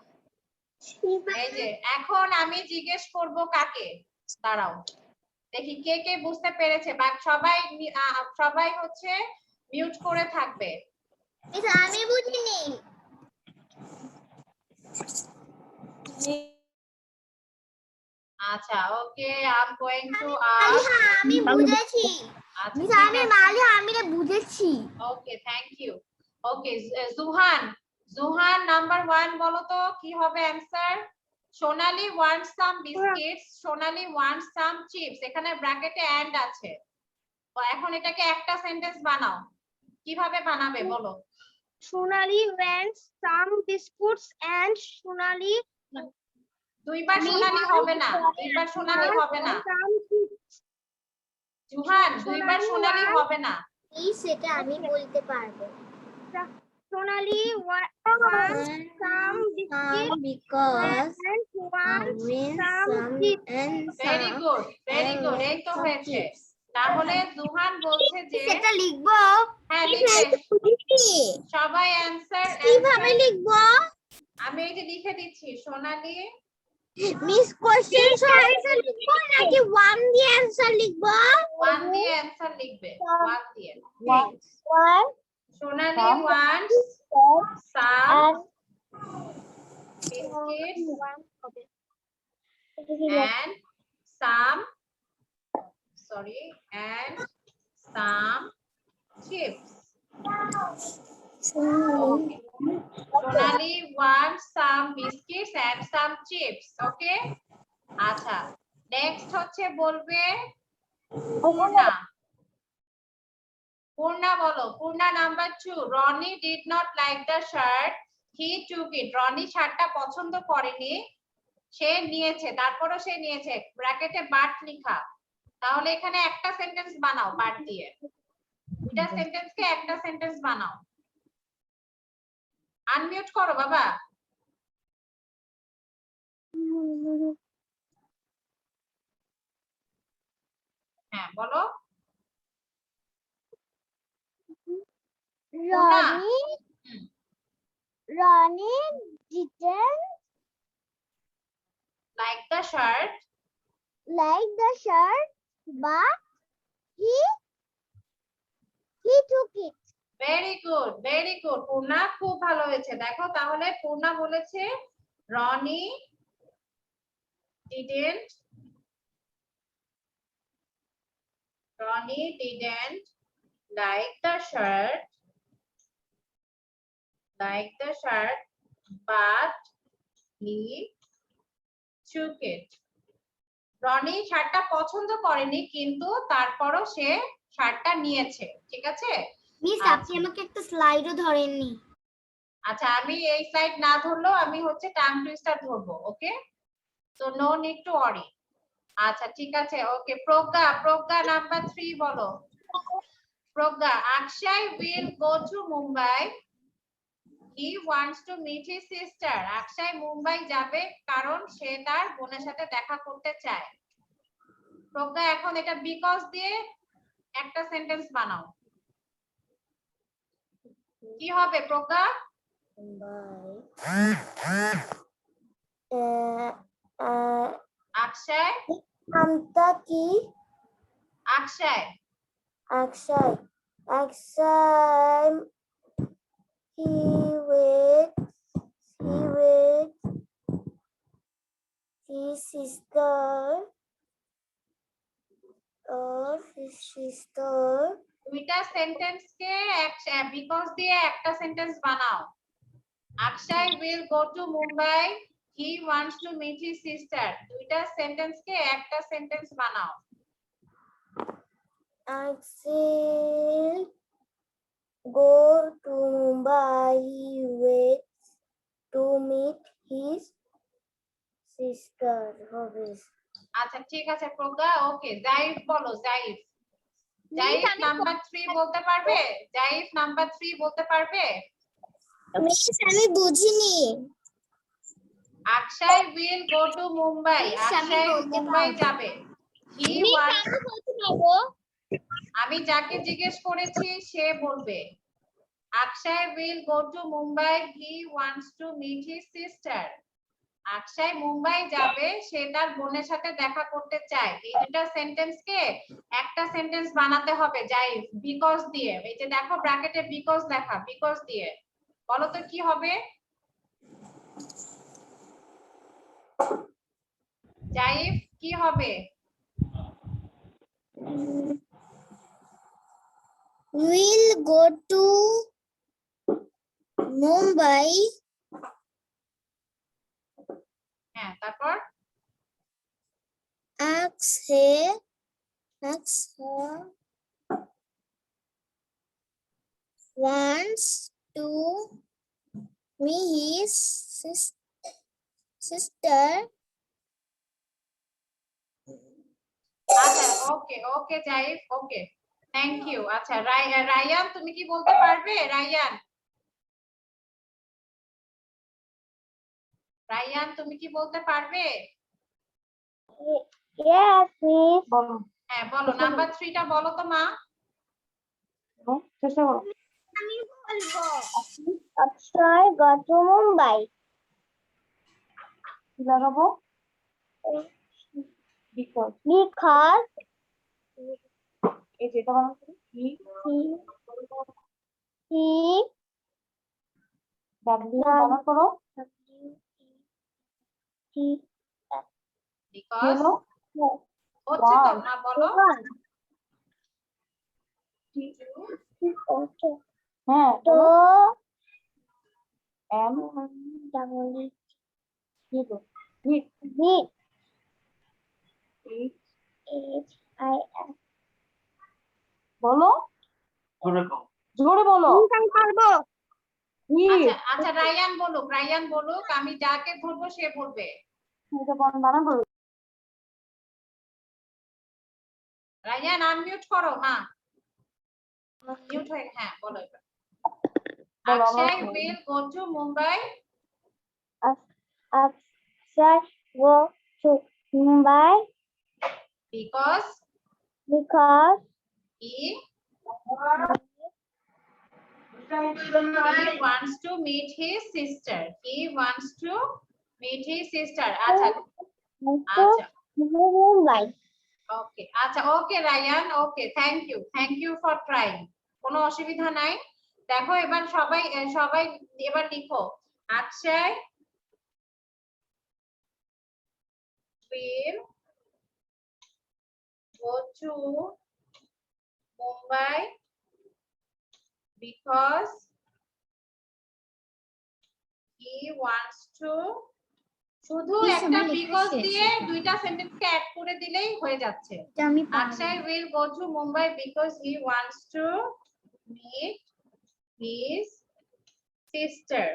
এই যে এখন আমি জিজ্ঞেস করব কাকে, দাঁড়াও দেখি কে কে বুঝতে পেরেছে। বাট সবাই সবাই হচ্ছে মিউট করে থাকবে। মিস আমি বুঝিনি। আচ্ছা, okay, I am going to ask. আমি বুঝেছি। আচ্ছা, মিস আমি আমি বুঝেছি। Okay, thank you. Okay, Juhan, Juhan number 1 বলো তো কি হবে answer? Sonali wants some biscuits, Sonali wants some chips. এখানে ব্র্যাকেটে এন্ড আছে। তো এখন এটাকে একটা সেন্টেন্স বানাও। কিভাবে বানাবে বলো? Sonali wants some biscuits and Sonali দুইবার সোনালি হবে না, দুইবার সোনালি হবে না। জুহান, দুইবার সোনালি হবে না। এই সেটা আমি বলতে পারবো। Sonali wants some biscuits because and wants some chips. Very good, very good, এই তো হয়েছে। তাহলে জুহান বলছে যে সেটা লিখবো। হ্যাঁ, লিখে সবাই অ্যানসার। কিভাবে লিখবো? আমি এই যে লিখে দিচ্ছি। সোনালি মিস কোশ্চেন আনসার লিখবো নাকি ওয়ান দিয়ে আনসার লিখবো? 1 দিয়ে অ্যানসার লিখবে, 1 দিয়ে। One Sonali wants some biscuits and some chips. Okay. Sonali wants some biscuits and some chips. Okay. আচ্ছা, নেক্সট হচ্ছে বলবে পূর্ণা। পূর্ণা বলো। Purna number 2, Roni did not like the shirt, he took it. Roni শার্টটা পছন্দ করেনি, সে নিয়েছে। তারপরও সে নিয়েছে, ব্র্যাকেটে বাট লেখা। তাহলে এখানে একটা সেন্টেন্স বানাও বাট দিয়ে। দুটা সেন্টেন্সকে একটা সেন্টেন্স বানাও। আনমিউট করো বাবা। হ্যাঁ, বলো। Ronnie didn't like the shirt, but he took it. Very good, very good. Purna খুব ভালো হয়েছে। দেখো তাহলে পূর্ণা বলেছে Roni didn't like the shirt but he took it. Roni শার্টটা পছন্দ করেনি কিন্তু তারপরও সে শার্টটা নিয়েছে। ঠিক আছে মিস আপনি আমাকে একটা স্লাইডও ধরেননি। আচ্ছা, আমি এই স্লাইড না ধরলেও আমি হচ্ছে টাং টুইস্টার ধরবো। Okay, so no need to worry. আচ্ছা, ঠিক আছে। ওকে, প্রজ্ঞা নাম্বার 3 বলো। প্রজ্ঞা, Akshay will go to Mumbai, he wants to meet his sister. Akshay Mumbai যাবে কারণ সে তার বোনের সাথে দেখা করতে চায়। প্রজ্ঞা, এখন এটা বিকজ দিয়ে একটা সেন্টেন্স বানাও। কি হবে প্রজ্ঞা? Akshay নামটা কি? Akshay he with his sister দুইটা সেন্টেন্স কে বিকজ দিয়ে একটা সেন্টেন্স বানাও। Akshay will go to Mumbai, He wants to meet his sister. দুইটা সেন্টেন্স কে একটা সেন্টেন্স বানাও। Axel go to Mumbai with to meet his sister. আচ্ছা ঠিক আছে প্রজ্ঞা, ওকে। জাইফ বলো, জাইফ। জাইফ নাম্বার 3 বলতে পারবে? জাইফ নাম্বার 3 বলতে পারবে? মিস আমি বুঝিনি। অক্ষয় will go to মুম্বাই। অক্ষয় মুম্বাই যাবে। He wants, আমি যাকে জিজ্ঞেস করেছি সে বলবে। অক্ষয় will go to Mumbai, he wants to meet his sister. অক্ষয় মুম্বাই যাবে, সে তার বোনের সাথে দেখা করতে চায়। এই দুটো সেন্টেন্স কে একটা সেন্টেন্স বানাতে হবে জাইফ, বিকজ দিয়ে। এই যে দেখো ব্র্যাকেটে বিকজ লেখা, বিকজ দিয়ে। বলো তো কি হবে? জাইফ কি হবে? Will go to Mumbai হ্যাঁ, তারপর Axel wants to meet his sister. আচ্ছা ওকে ওকে জাইফ, ওকে, থ্যাংক ইউ। আচ্ছা রায়ান তুমি কি বলতে পারবে? রায়ান, রায়ান তুমি কি বলতে পারবে? Yes, miss. বলো হ্যাঁ বলো, নাম্বার 3 টা বলো তো মা। চেষ্টা করো। আমি বলবো। অক্ষয় go to Mumbai. কি লাগাবো? বিকজ Because এই যেটা বানাচ্ছি কি he ডাব্লিউ বানা করো। he বিকজ হলো হচ্ছে তো মা, বলো। okay. হ্যাঁ So এম double নিটো নিট need এইচ HIS. বলো জোরে বলো। আমি পারবো। নিট আচ্ছা আচ্ছা রায়ান বলুক, রায়ান বলুক, আমি যাকে ধরবো সে বলবে। এটা বানান করো। রায়ান আনমিউট করো মা, মিউট হয়ে, হ্যাঁ বলো এবার। বলো, অক্ষয় আমরা will go to Mumbai Akshay go to Mumbai because because he wants to meet his sister. He wants to meet his sister. আচ্ছা আচ্ছা Mumbai. ওকে, আচ্ছা okay Ryan, okay, thank you for trying. কোনো অসুবিধা নাই। দেখো এবার সবাই সবাই এবার লিখো, অক্ষয় will go to Mumbai because he wants to, শুধু একটা বিকজ দিয়ে দুইটা সেন্টেন্সকে অ্যাড করে দিলেই হয়ে যাচ্ছে। অক্ষয় will go to Mumbai because he wants to meet his sister.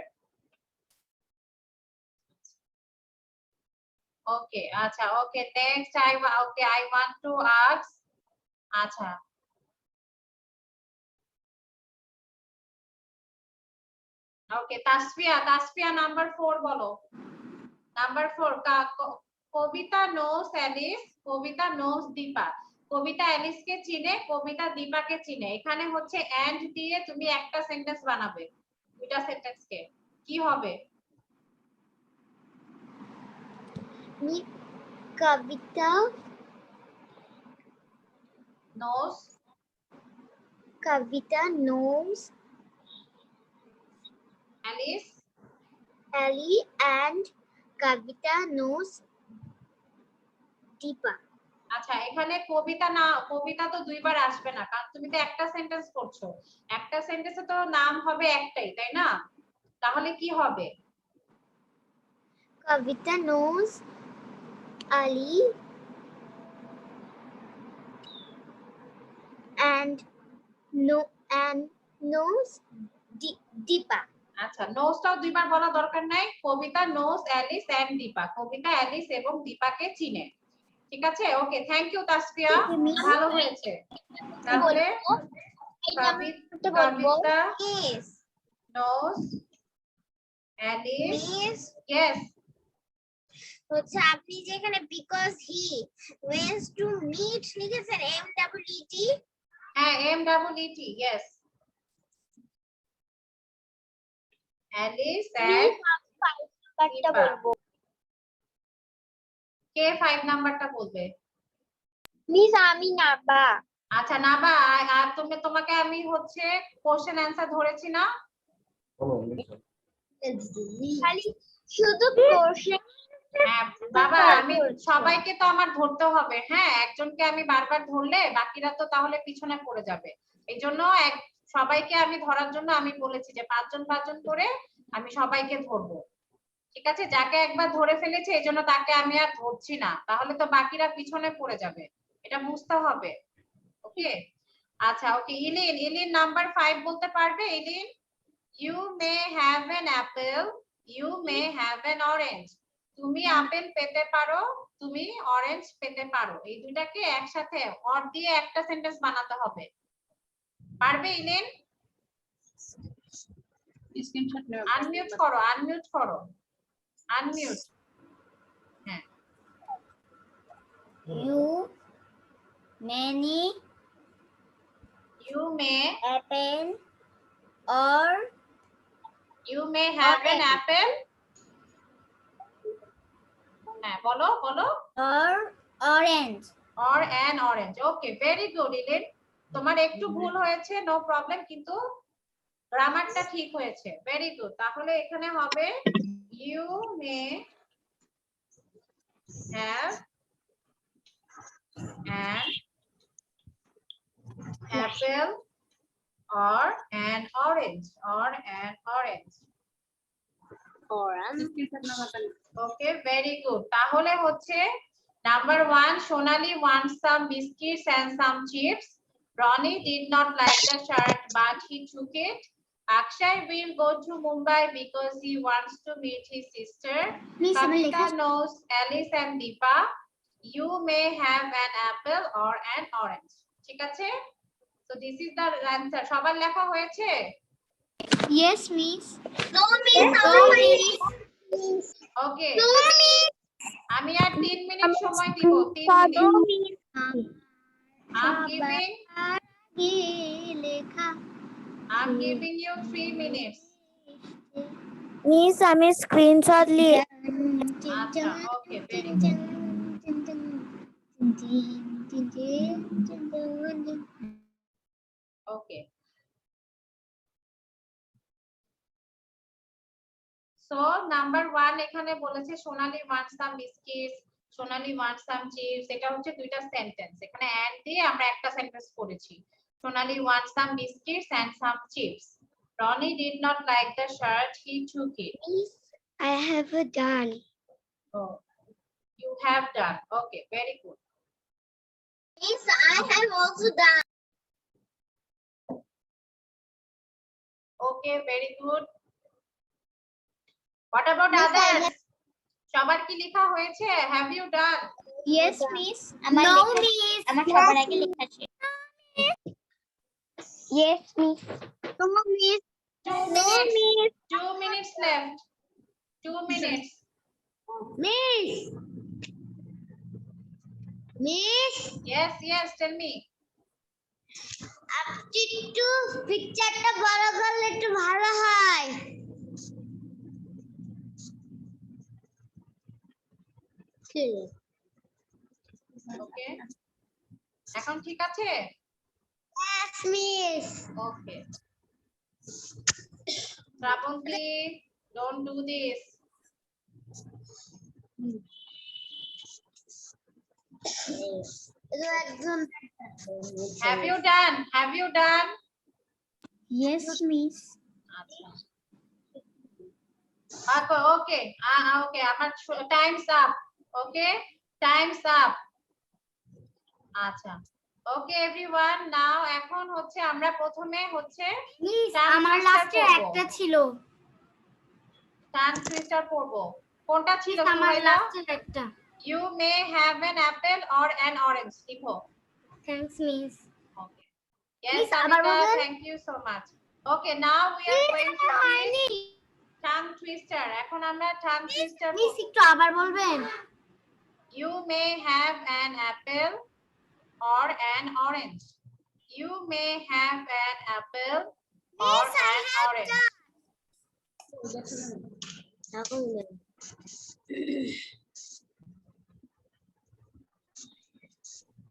ওকে আচ্ছা okay next I want to ask, আচ্ছা ওকে তাসফিয়া নাম্বার 4 বলো। নাম্বার 4 কবিতা নোস অ্যালিস, কবিতা নোস দীপা। কবিতা অ্যালিসকে চিনে, কবিতা দীপাকে চিনে। এখানে হচ্ছে এন্ড দিয়ে তুমি একটা সেন্টেন্স বানাবে, দুইটা সেন্টেন্সকে। কি হবে? Kavita knows knows Alice, Ali and Kavita knows Deepa. আচ্ছা এখানে কবিতা না, কবিতা তো দুইবার আসবে না, কারণ তুমি তো একটা সেন্টেন্স করছো। একটা সেন্টেন্সে তো নাম হবে একটাই, তাই না? তাহলে কি হবে? Kavita knows Ali and knows Deepa. আচ্ছা, নোসটাও দুইবার বলা দরকার নাই। Kavita knows Alice and Deepa. Kavita Alice এবং দীপাকে চিনে। ঠিক আছে? ওকে, থ্যাংক ইউ তাসফিয়া, ভালো হয়েছে। তাহলে Kavita Yes. Knows Alice, Miss yes, হচ্ছে আপনি যেখানে because he wants to meet লিখেছেন MWET হ্যাঁ MWET, ইয়েস, অ্যালিস এন্ড নাম্বারটা বলবো কে 5 নাম্বারটা বলবে? মিস আমি নাবা আচ্ছা নাবা, আর তোমাকে আমি হচ্ছে কোশ্চেন অ্যানসার ধরেছি না? খালি শুধু কোশ্চেন হ্যাঁ বাবা, আমি সবাইকে তো আমার ধরতে হবে। হ্যাঁ, একজনকে আমি বারবার ধরলে বাকিরা তো তাহলে পিছনে পড়ে যাবে। এই জন্য সবাইকে আমি ধরার জন্য আমি বলেছি যে 5 জন 5 জন করে আমি সবাইকে ধরবো। ঠিক আছে, যাকে একবার ধরে ফেলেছে এই জন্য তাকে আমি আর ধরছি না, তাহলে তো বাকিরা পিছনে পড়ে যাবে, এটা বুঝতে হবে। ওকে, আচ্ছা ওকে, ইলিন নাম্বার 5 বলতে পারবে? Ilin, you may have an apple, you may have an orange. তুমি আপেল পেতে পারো, তুমি অরেঞ্জ পেতে পারো। এই দুটাকে একসাথে অর দিয়ে একটা সেন্টেন্স বানাতে হবে। পারবে ইলিন? আনমিউট করো, আনমিউট করো, আনমিউট। হ্যাঁ, you many you may apple or have an apple। হ্যাঁ বলো বলো, or orange or an orange। Okay, very good Ilin, তোমার একটু ভুল হয়েছে, নো প্রবলেম, কিন্তু গ্রামারটা ঠিক হয়েছে। Very good. তাহলে এখানে হবে you may have an apple or an orange, or an orange। Okay, very good. তাহলে হচ্ছে number 1, Sonali wants some biscuits and some chips. Ronnie did not like the shirt but he took it. Akshay will go to Mumbai because he wants to meet his sister. Kavita knows Alice and Deepa. You may have an apple or an orange। ঠিক আছে? So this is the answer. সবার লেখা হয়েছে? yes miss no miss ওকে, আমি আর 3 minute সময় দিব। 3 minute. I'm giving you 3 minutes। Miss আমি screenshot নিয়ে আচ্ছা ওকে, ভেরি গুড। ওকে, সো নাম্বার 1 এখানে বলেছে সোনালি wants some biscuits, সোনালি wants some chips। এটা হচ্ছে দুইটা সেন্টেন্স, এখানে এন্ড দিয়ে আমরা একটা সেন্টেন্স করেছি। সোনালি wants some biscuits and some chips. Ronnie did not like the shirt, he took it। I have done Oh, you have done। Okay, very good। yes I have also done Okay, very good। What about Yes, I others? সবার কি লেখা হয়েছে? Have you done? yes miss আমার no miss আমার সবার আগে লেখা আছে yes miss no miss 2 minutes left। 2 minutes। miss Yes, tell me। আপনি একটু পিকচারটা বড় করলে একটু ভালো হয় ওকে, এখন ঠিক আছে? yes miss okay, Srabanti, don't do this। Have you done? yes miss আচ্ছা, Okay. Okay. আমার time's up. Okay. Time's up. আচ্ছা। Okay everyone. Now এখন হচ্ছে আমরা প্রথমে হচ্ছে মিস tongue আমার twister লাস্টে করবো। একটা ছিল tongue twister করব। কোনটা ছিল মিস আমার সুহাইলা? লাস্টে একটা You may have an apple or an orange. লিখো। Thanks miss Okay. Yes, Miss, আবার Amika, বলবেন? thank you so much. Okay, now we are going to see tongue twister. এখন আমরা tongue twister মিস করব। একটু আবার বলবেন You may have an apple or an orange. You may have an apple or an orange.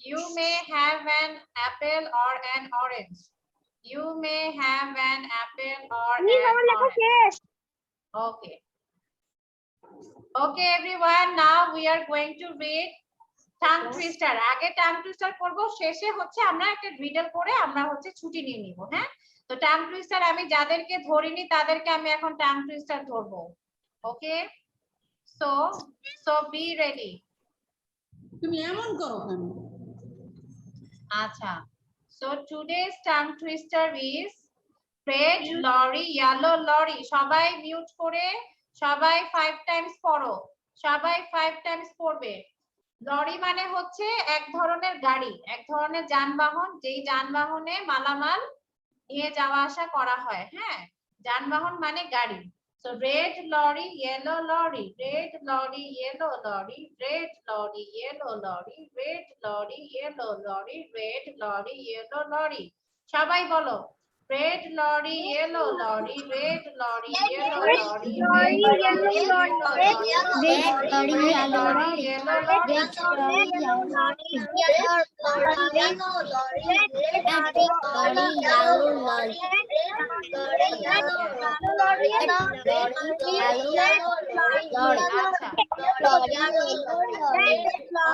You may have an apple or an orange. You may have an apple or an orange. Okay. Okay, everyone. Now we are going to read tongue twister. আগে tongue twister করব, শেষে হচ্ছে আমরা একটা riddle করে আমরা হচ্ছে ছুটি নিয়ে নিব, হ্যাঁ? তো tongue twister আমি যাদেরকে ধরিনি তাদেরকে আমি এখন tongue twister ধরবো। Okay? So be ready. তুমি এমন করো কেন? আচ্ছা। So today's tongue twister is red lorry, yellow lorry. সবাই মিউট করে সবাই 5 টাইমস পড়ো। সবাই 5 টাইমস পড়বে। লরি মানে হচ্ছে এক ধরনের গাড়ি, এক ধরনের যানবাহন, যেই যানবাহনে মালামাল নিয়ে যাওয়া আসা করা হয়, হ্যাঁ? যানবাহন মানে গাড়ি। So red lorry, yellow lorry, red lorry, yellow lorry, red lorry, yellow lorry, red lorry, yellow lorry, red lorry, yellow lorry. সবাই বলো red lorry, yellow lorry, red lorry, yellow lorry, red lorry, yellow lorry, yellow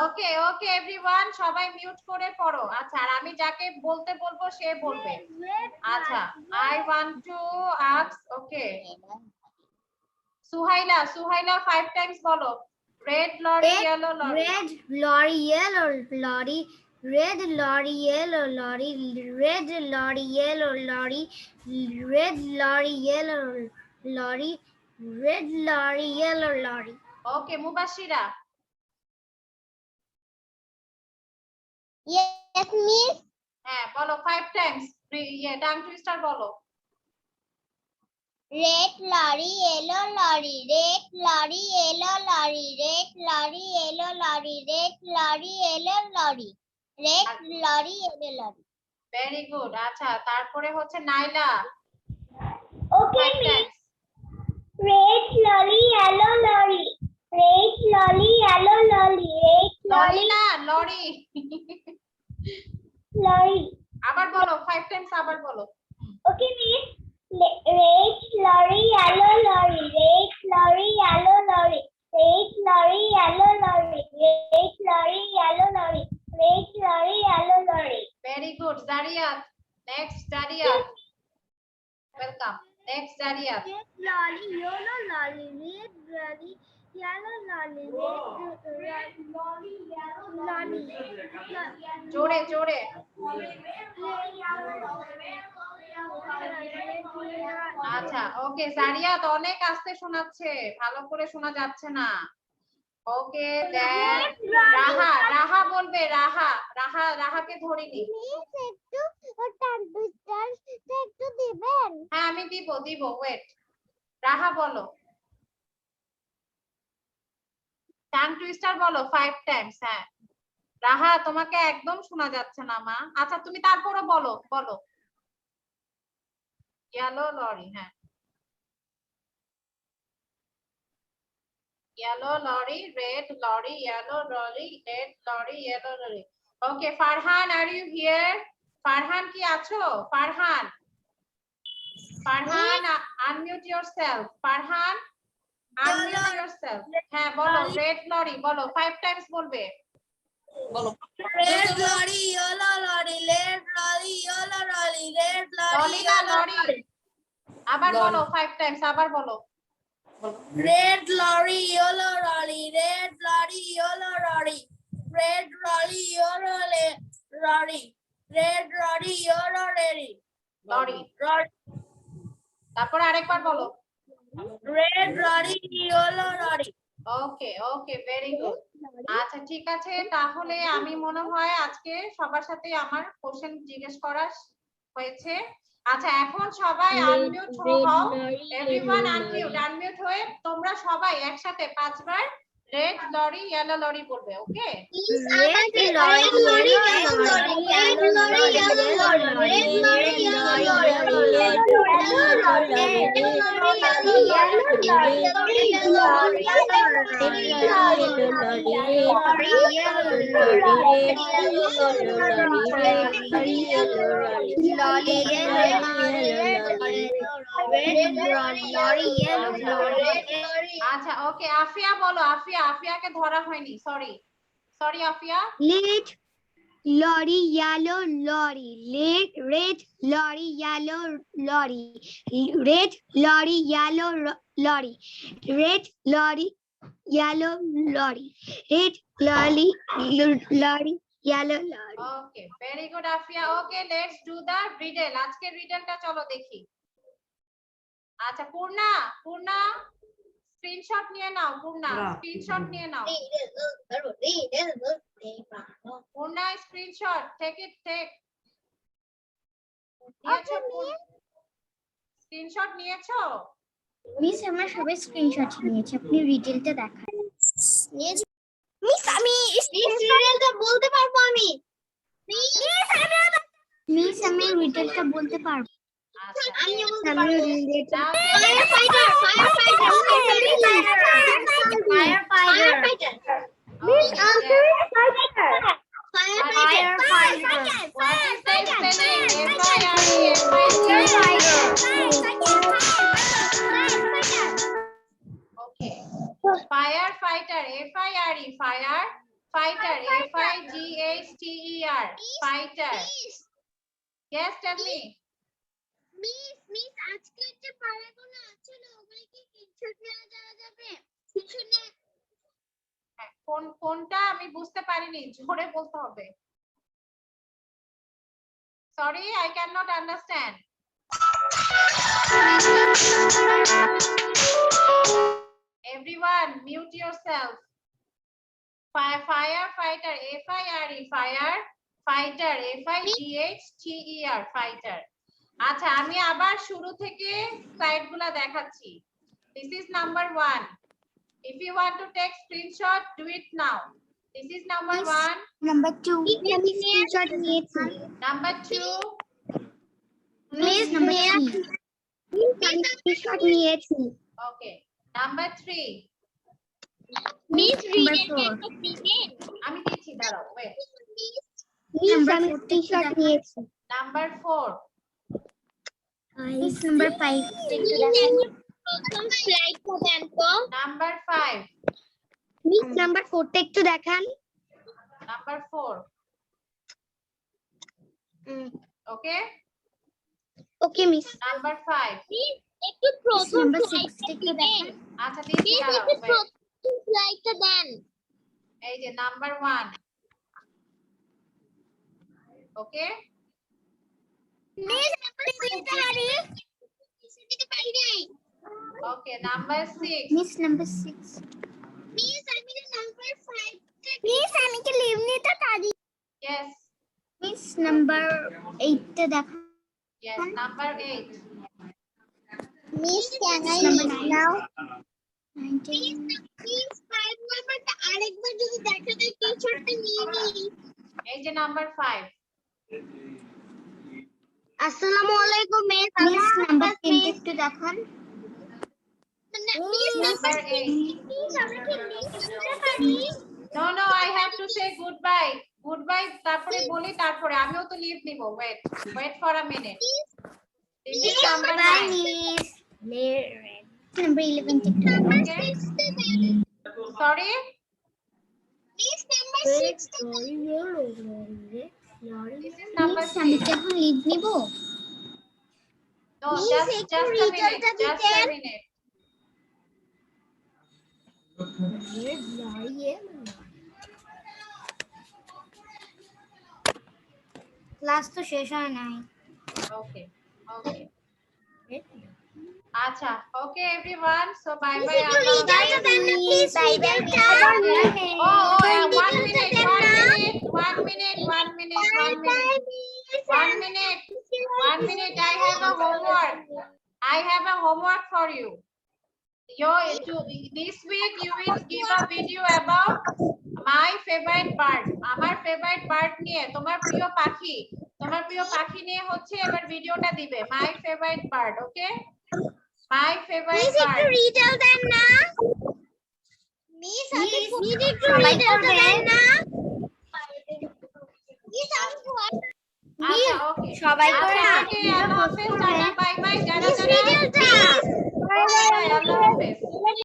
Okay, okay everyone, সবাই mute করে পড়ো। আচ্ছা, আর আমি যাকে বলতে বলবো সে বলবে। আচ্ছা, I want to ask, okay. সুহাইলা 5 Times বলো। Red lorry, yellow lorry. red lorry yellow lorry red lorry yellow lorry red lorry yellow lorry red lorry yellow lorry red lorry yellow lorry Okay, Mubashira. yes miss হ্যাঁ, বলো 5 Times. Tongue twister বলো। red lorry yellow lorry red lorry yellow lorry red lorry yellow lorry red lorry yellow lorry red lorry yellow lorry very good. আচ্ছা, তারপরে হচ্ছে Naila. okay 5 miss times. red lorry yellow lorry red lorry yellow lorry red lorry lorry না, lorry. lorry আবার বলো 5 Times, আবার বলো। okay miss red lorry yellow lorry red lorry yellow lorry red lorry yellow lorry red lorry yellow lorry red lorry yellow lorry very good. Zariyat. Next Zariyat. Welcome. Next Zariyat. red lorry yellow lorry red lorry yellow lorry red lorry yellow lorry জোরে জোরে। আচ্ছা, ওকে জারিয়াত অনেক আস্তে শোনাচ্ছে, ভালো করে শোনা যাচ্ছে না। ওকে দেন রাহা বলবে। রাহাকে ধরিনি। একটু দিবেন হ্যাঁ, আমি দিব ওয়েট। রাহা বলো। টাং টুইস্টার বলো 5 টাইমস। হ্যাঁ, রাহা তোমাকে একদম শোনা যাচ্ছে না মা। আচ্ছা, তুমি তারপরে বলো। Yellow lorry. হ্যাঁ, yellow lorry, red lorry, yellow lorry, red lorry, yellow lorry. Okay, Farhan, are you here? Farhan কি আছো? Farhan, unmute yourself. Farhan, unmute yourself. হ্যাঁ, বলো red lorry বলো 5 টাইমস বলবে। বলো। red lorry yellow lorry red lorry yellow lorry red lorry lorry না, lorry. আবার বলো 5 টাইমস, আবার বলো। Red lorry, yellow lorry, red lorry, yellow lorry, red lorry, yellow lorry, red lorry, yellow lorry, lorry. তারপর আরেকবার বলো। red lorry, yellow lorry. Okay okay, very good. আচ্ছা ঠিক আছে, তাহলে আমি মনে হয় আজকে সবার সাথে আমার কোশ্চেন জিজ্ঞেস করা হয়েছে। আচ্ছা এখন সবাই আনমিউট হও, এভরিওয়ান আনমিউট হয়ে তোমরা সবাই একসাথে 5 বার রেড লরি ইয়েলো লরি বলবে। ওকে, red lorry, yellow lorry, red lorry, yellow lorry, red lorry, yellow lorry, red lorry, yellow lorry, আচ্ছা ওকে, আফিয়া বলো। আফিয়াকে ধরা হয়নি, sorry Afia. Red lorry, yellow lorry, red lorry, yellow lorry, red lorry, yellow lorry, red lorry, yellow lorry, red lorry, yellow lorry. Okay, very good Afia. Okay, let's do the riddle. আজকে রিডলটা চলো দেখি। আচ্ছা Purna screenshot নিয়ে নাও। স্ক্রিনশট নিয়ে নাও। Purna screenshot, take নিয়েছো? Screenshot নিয়েছো? Miss আমরা সবাই স্ক্রিনশট নিয়েছি, আপনি রিটেলটা দেখান। মিস আমি রিটেলটা বলতে পারবো। মিস আমি রিটেলটা বলতে পারবো। আচ্ছা আমি বলতে নাও, পারবো। ফায়ারফাইটার Okay, yes. ফায়ারফাইটার What is the spelling? Okay. Firefighter, F-I-R-E, fire. Fighter, F-I-G-H-T-E-R, fighter. Yes, tell me. Miss আজকে যে পারাগুলো আছে না, ওগুলো কি স্ক্রিনশট নেওয়া যাবে? পিছনে কোনটা আমি বুঝতে পারিনি, জোরে বলতে হবে। Sorry, I cannot understand. Everyone, mute yourself. Firefighter, F-I-R-E, fire. Fighter, F-I-G-H-T-E-R, fighter. আচ্ছা আমি আবার শুরু থেকে স্লাইডগুলো দেখাচ্ছি। This is number 1. If you want to take screenshot, do it now. This is number 1. Number 2 আমি স্ক্রিনশট নিয়েছি। Number 2. মিস নাম্বার 3 আমি screenshot নিয়েছি। Okay. Number 3. মিস রিটেলটা দিবেন? আমি দিচ্ছি, দাঁড়াও, wait. মিস আমি স্ক্রিনশট নিয়েছি। Number 4. মিস নাম্বার 5 একটু দেখান। প্রথম স্লাইডটা দেন তো। Number 5. মিস নাম্বার 4 টা একটু দেখান। Number 4. Okay. ওকে মিস। Number 5. একটু প্রথম স্লাইডটা একটু দেখান। আচ্ছা দিচ্ছি, দাঁড়াও, wait. প্রথম স্লাইডটা দেন। এই যে number 1. Okay. মিস নাম্বার 6 হারি দিতে পারি নাই। Okay, number 6. Miss number 6 miss আমি নাম্বার 5 মিস আমি কি লিভ নিতে পারি? Yes. মিস নাম্বার 8 টা দেখান। Yes, number 8. Miss can I leave now? 19 miss 5 নাম্বারটা আরেকবার যদি দেখা যায় টিচারটা নিয়ে নিই। এই যে number 5. আসসালামু আলাইকুম মিস। মিস নাম্বার 10 একটু দেখান। Number 8. মিস আমরা কি লিভ নিতে পারি? No, I have to say goodbye. Goodbye তারপরে বলি, তারপরে আমিও তো লিভ নিব। Wait for a minute. This is number 9. Miss number 11 একটু দেখান। Okay. Sorry? Miss number 6 This is number miss আমি 6. কি এখন লিভ নিব? No, Miss, just একটু a minute. রিজাল্টটা Just a দিতেন? minute. Red lorry, yellow lorry. Class তো শেষ হয় নাই। Okay. Okay. Red Acha. Okay, everyone. So bye Miss, bye. একটু রিজাল্টটা দেন না প্লিজ, রিজাল্টটা। Oh, one রিজাল্টটা minute, দেন one না। minute, one minute, one minute, one minute, one minute, 1 minute. I have a homework. I have a homework for you. This week you will give a video about my favorite bird. আমার favorite bird নিয়ে তোমার প্রিয় পাখি। তোমার প্রিয় পাখি নিয়ে হচ্ছে এবার ভিডিওটা দিবে। My favorite bird, okay? My favorite miss, একটু bird. রিজাল্ট দেন না। মিস, একটু সবাই রিজাল্ট করবে। দেন না। মিস, আচ্ছা, okay. সবাই করে আচ্ছা, না, okay, video আল্লাহ post হাফেজ, করবে। টাটা, বাই বাই, যারা মিস, যারা রিজাল্টটা। Okay, bye, আল্লাহ হাফেজ।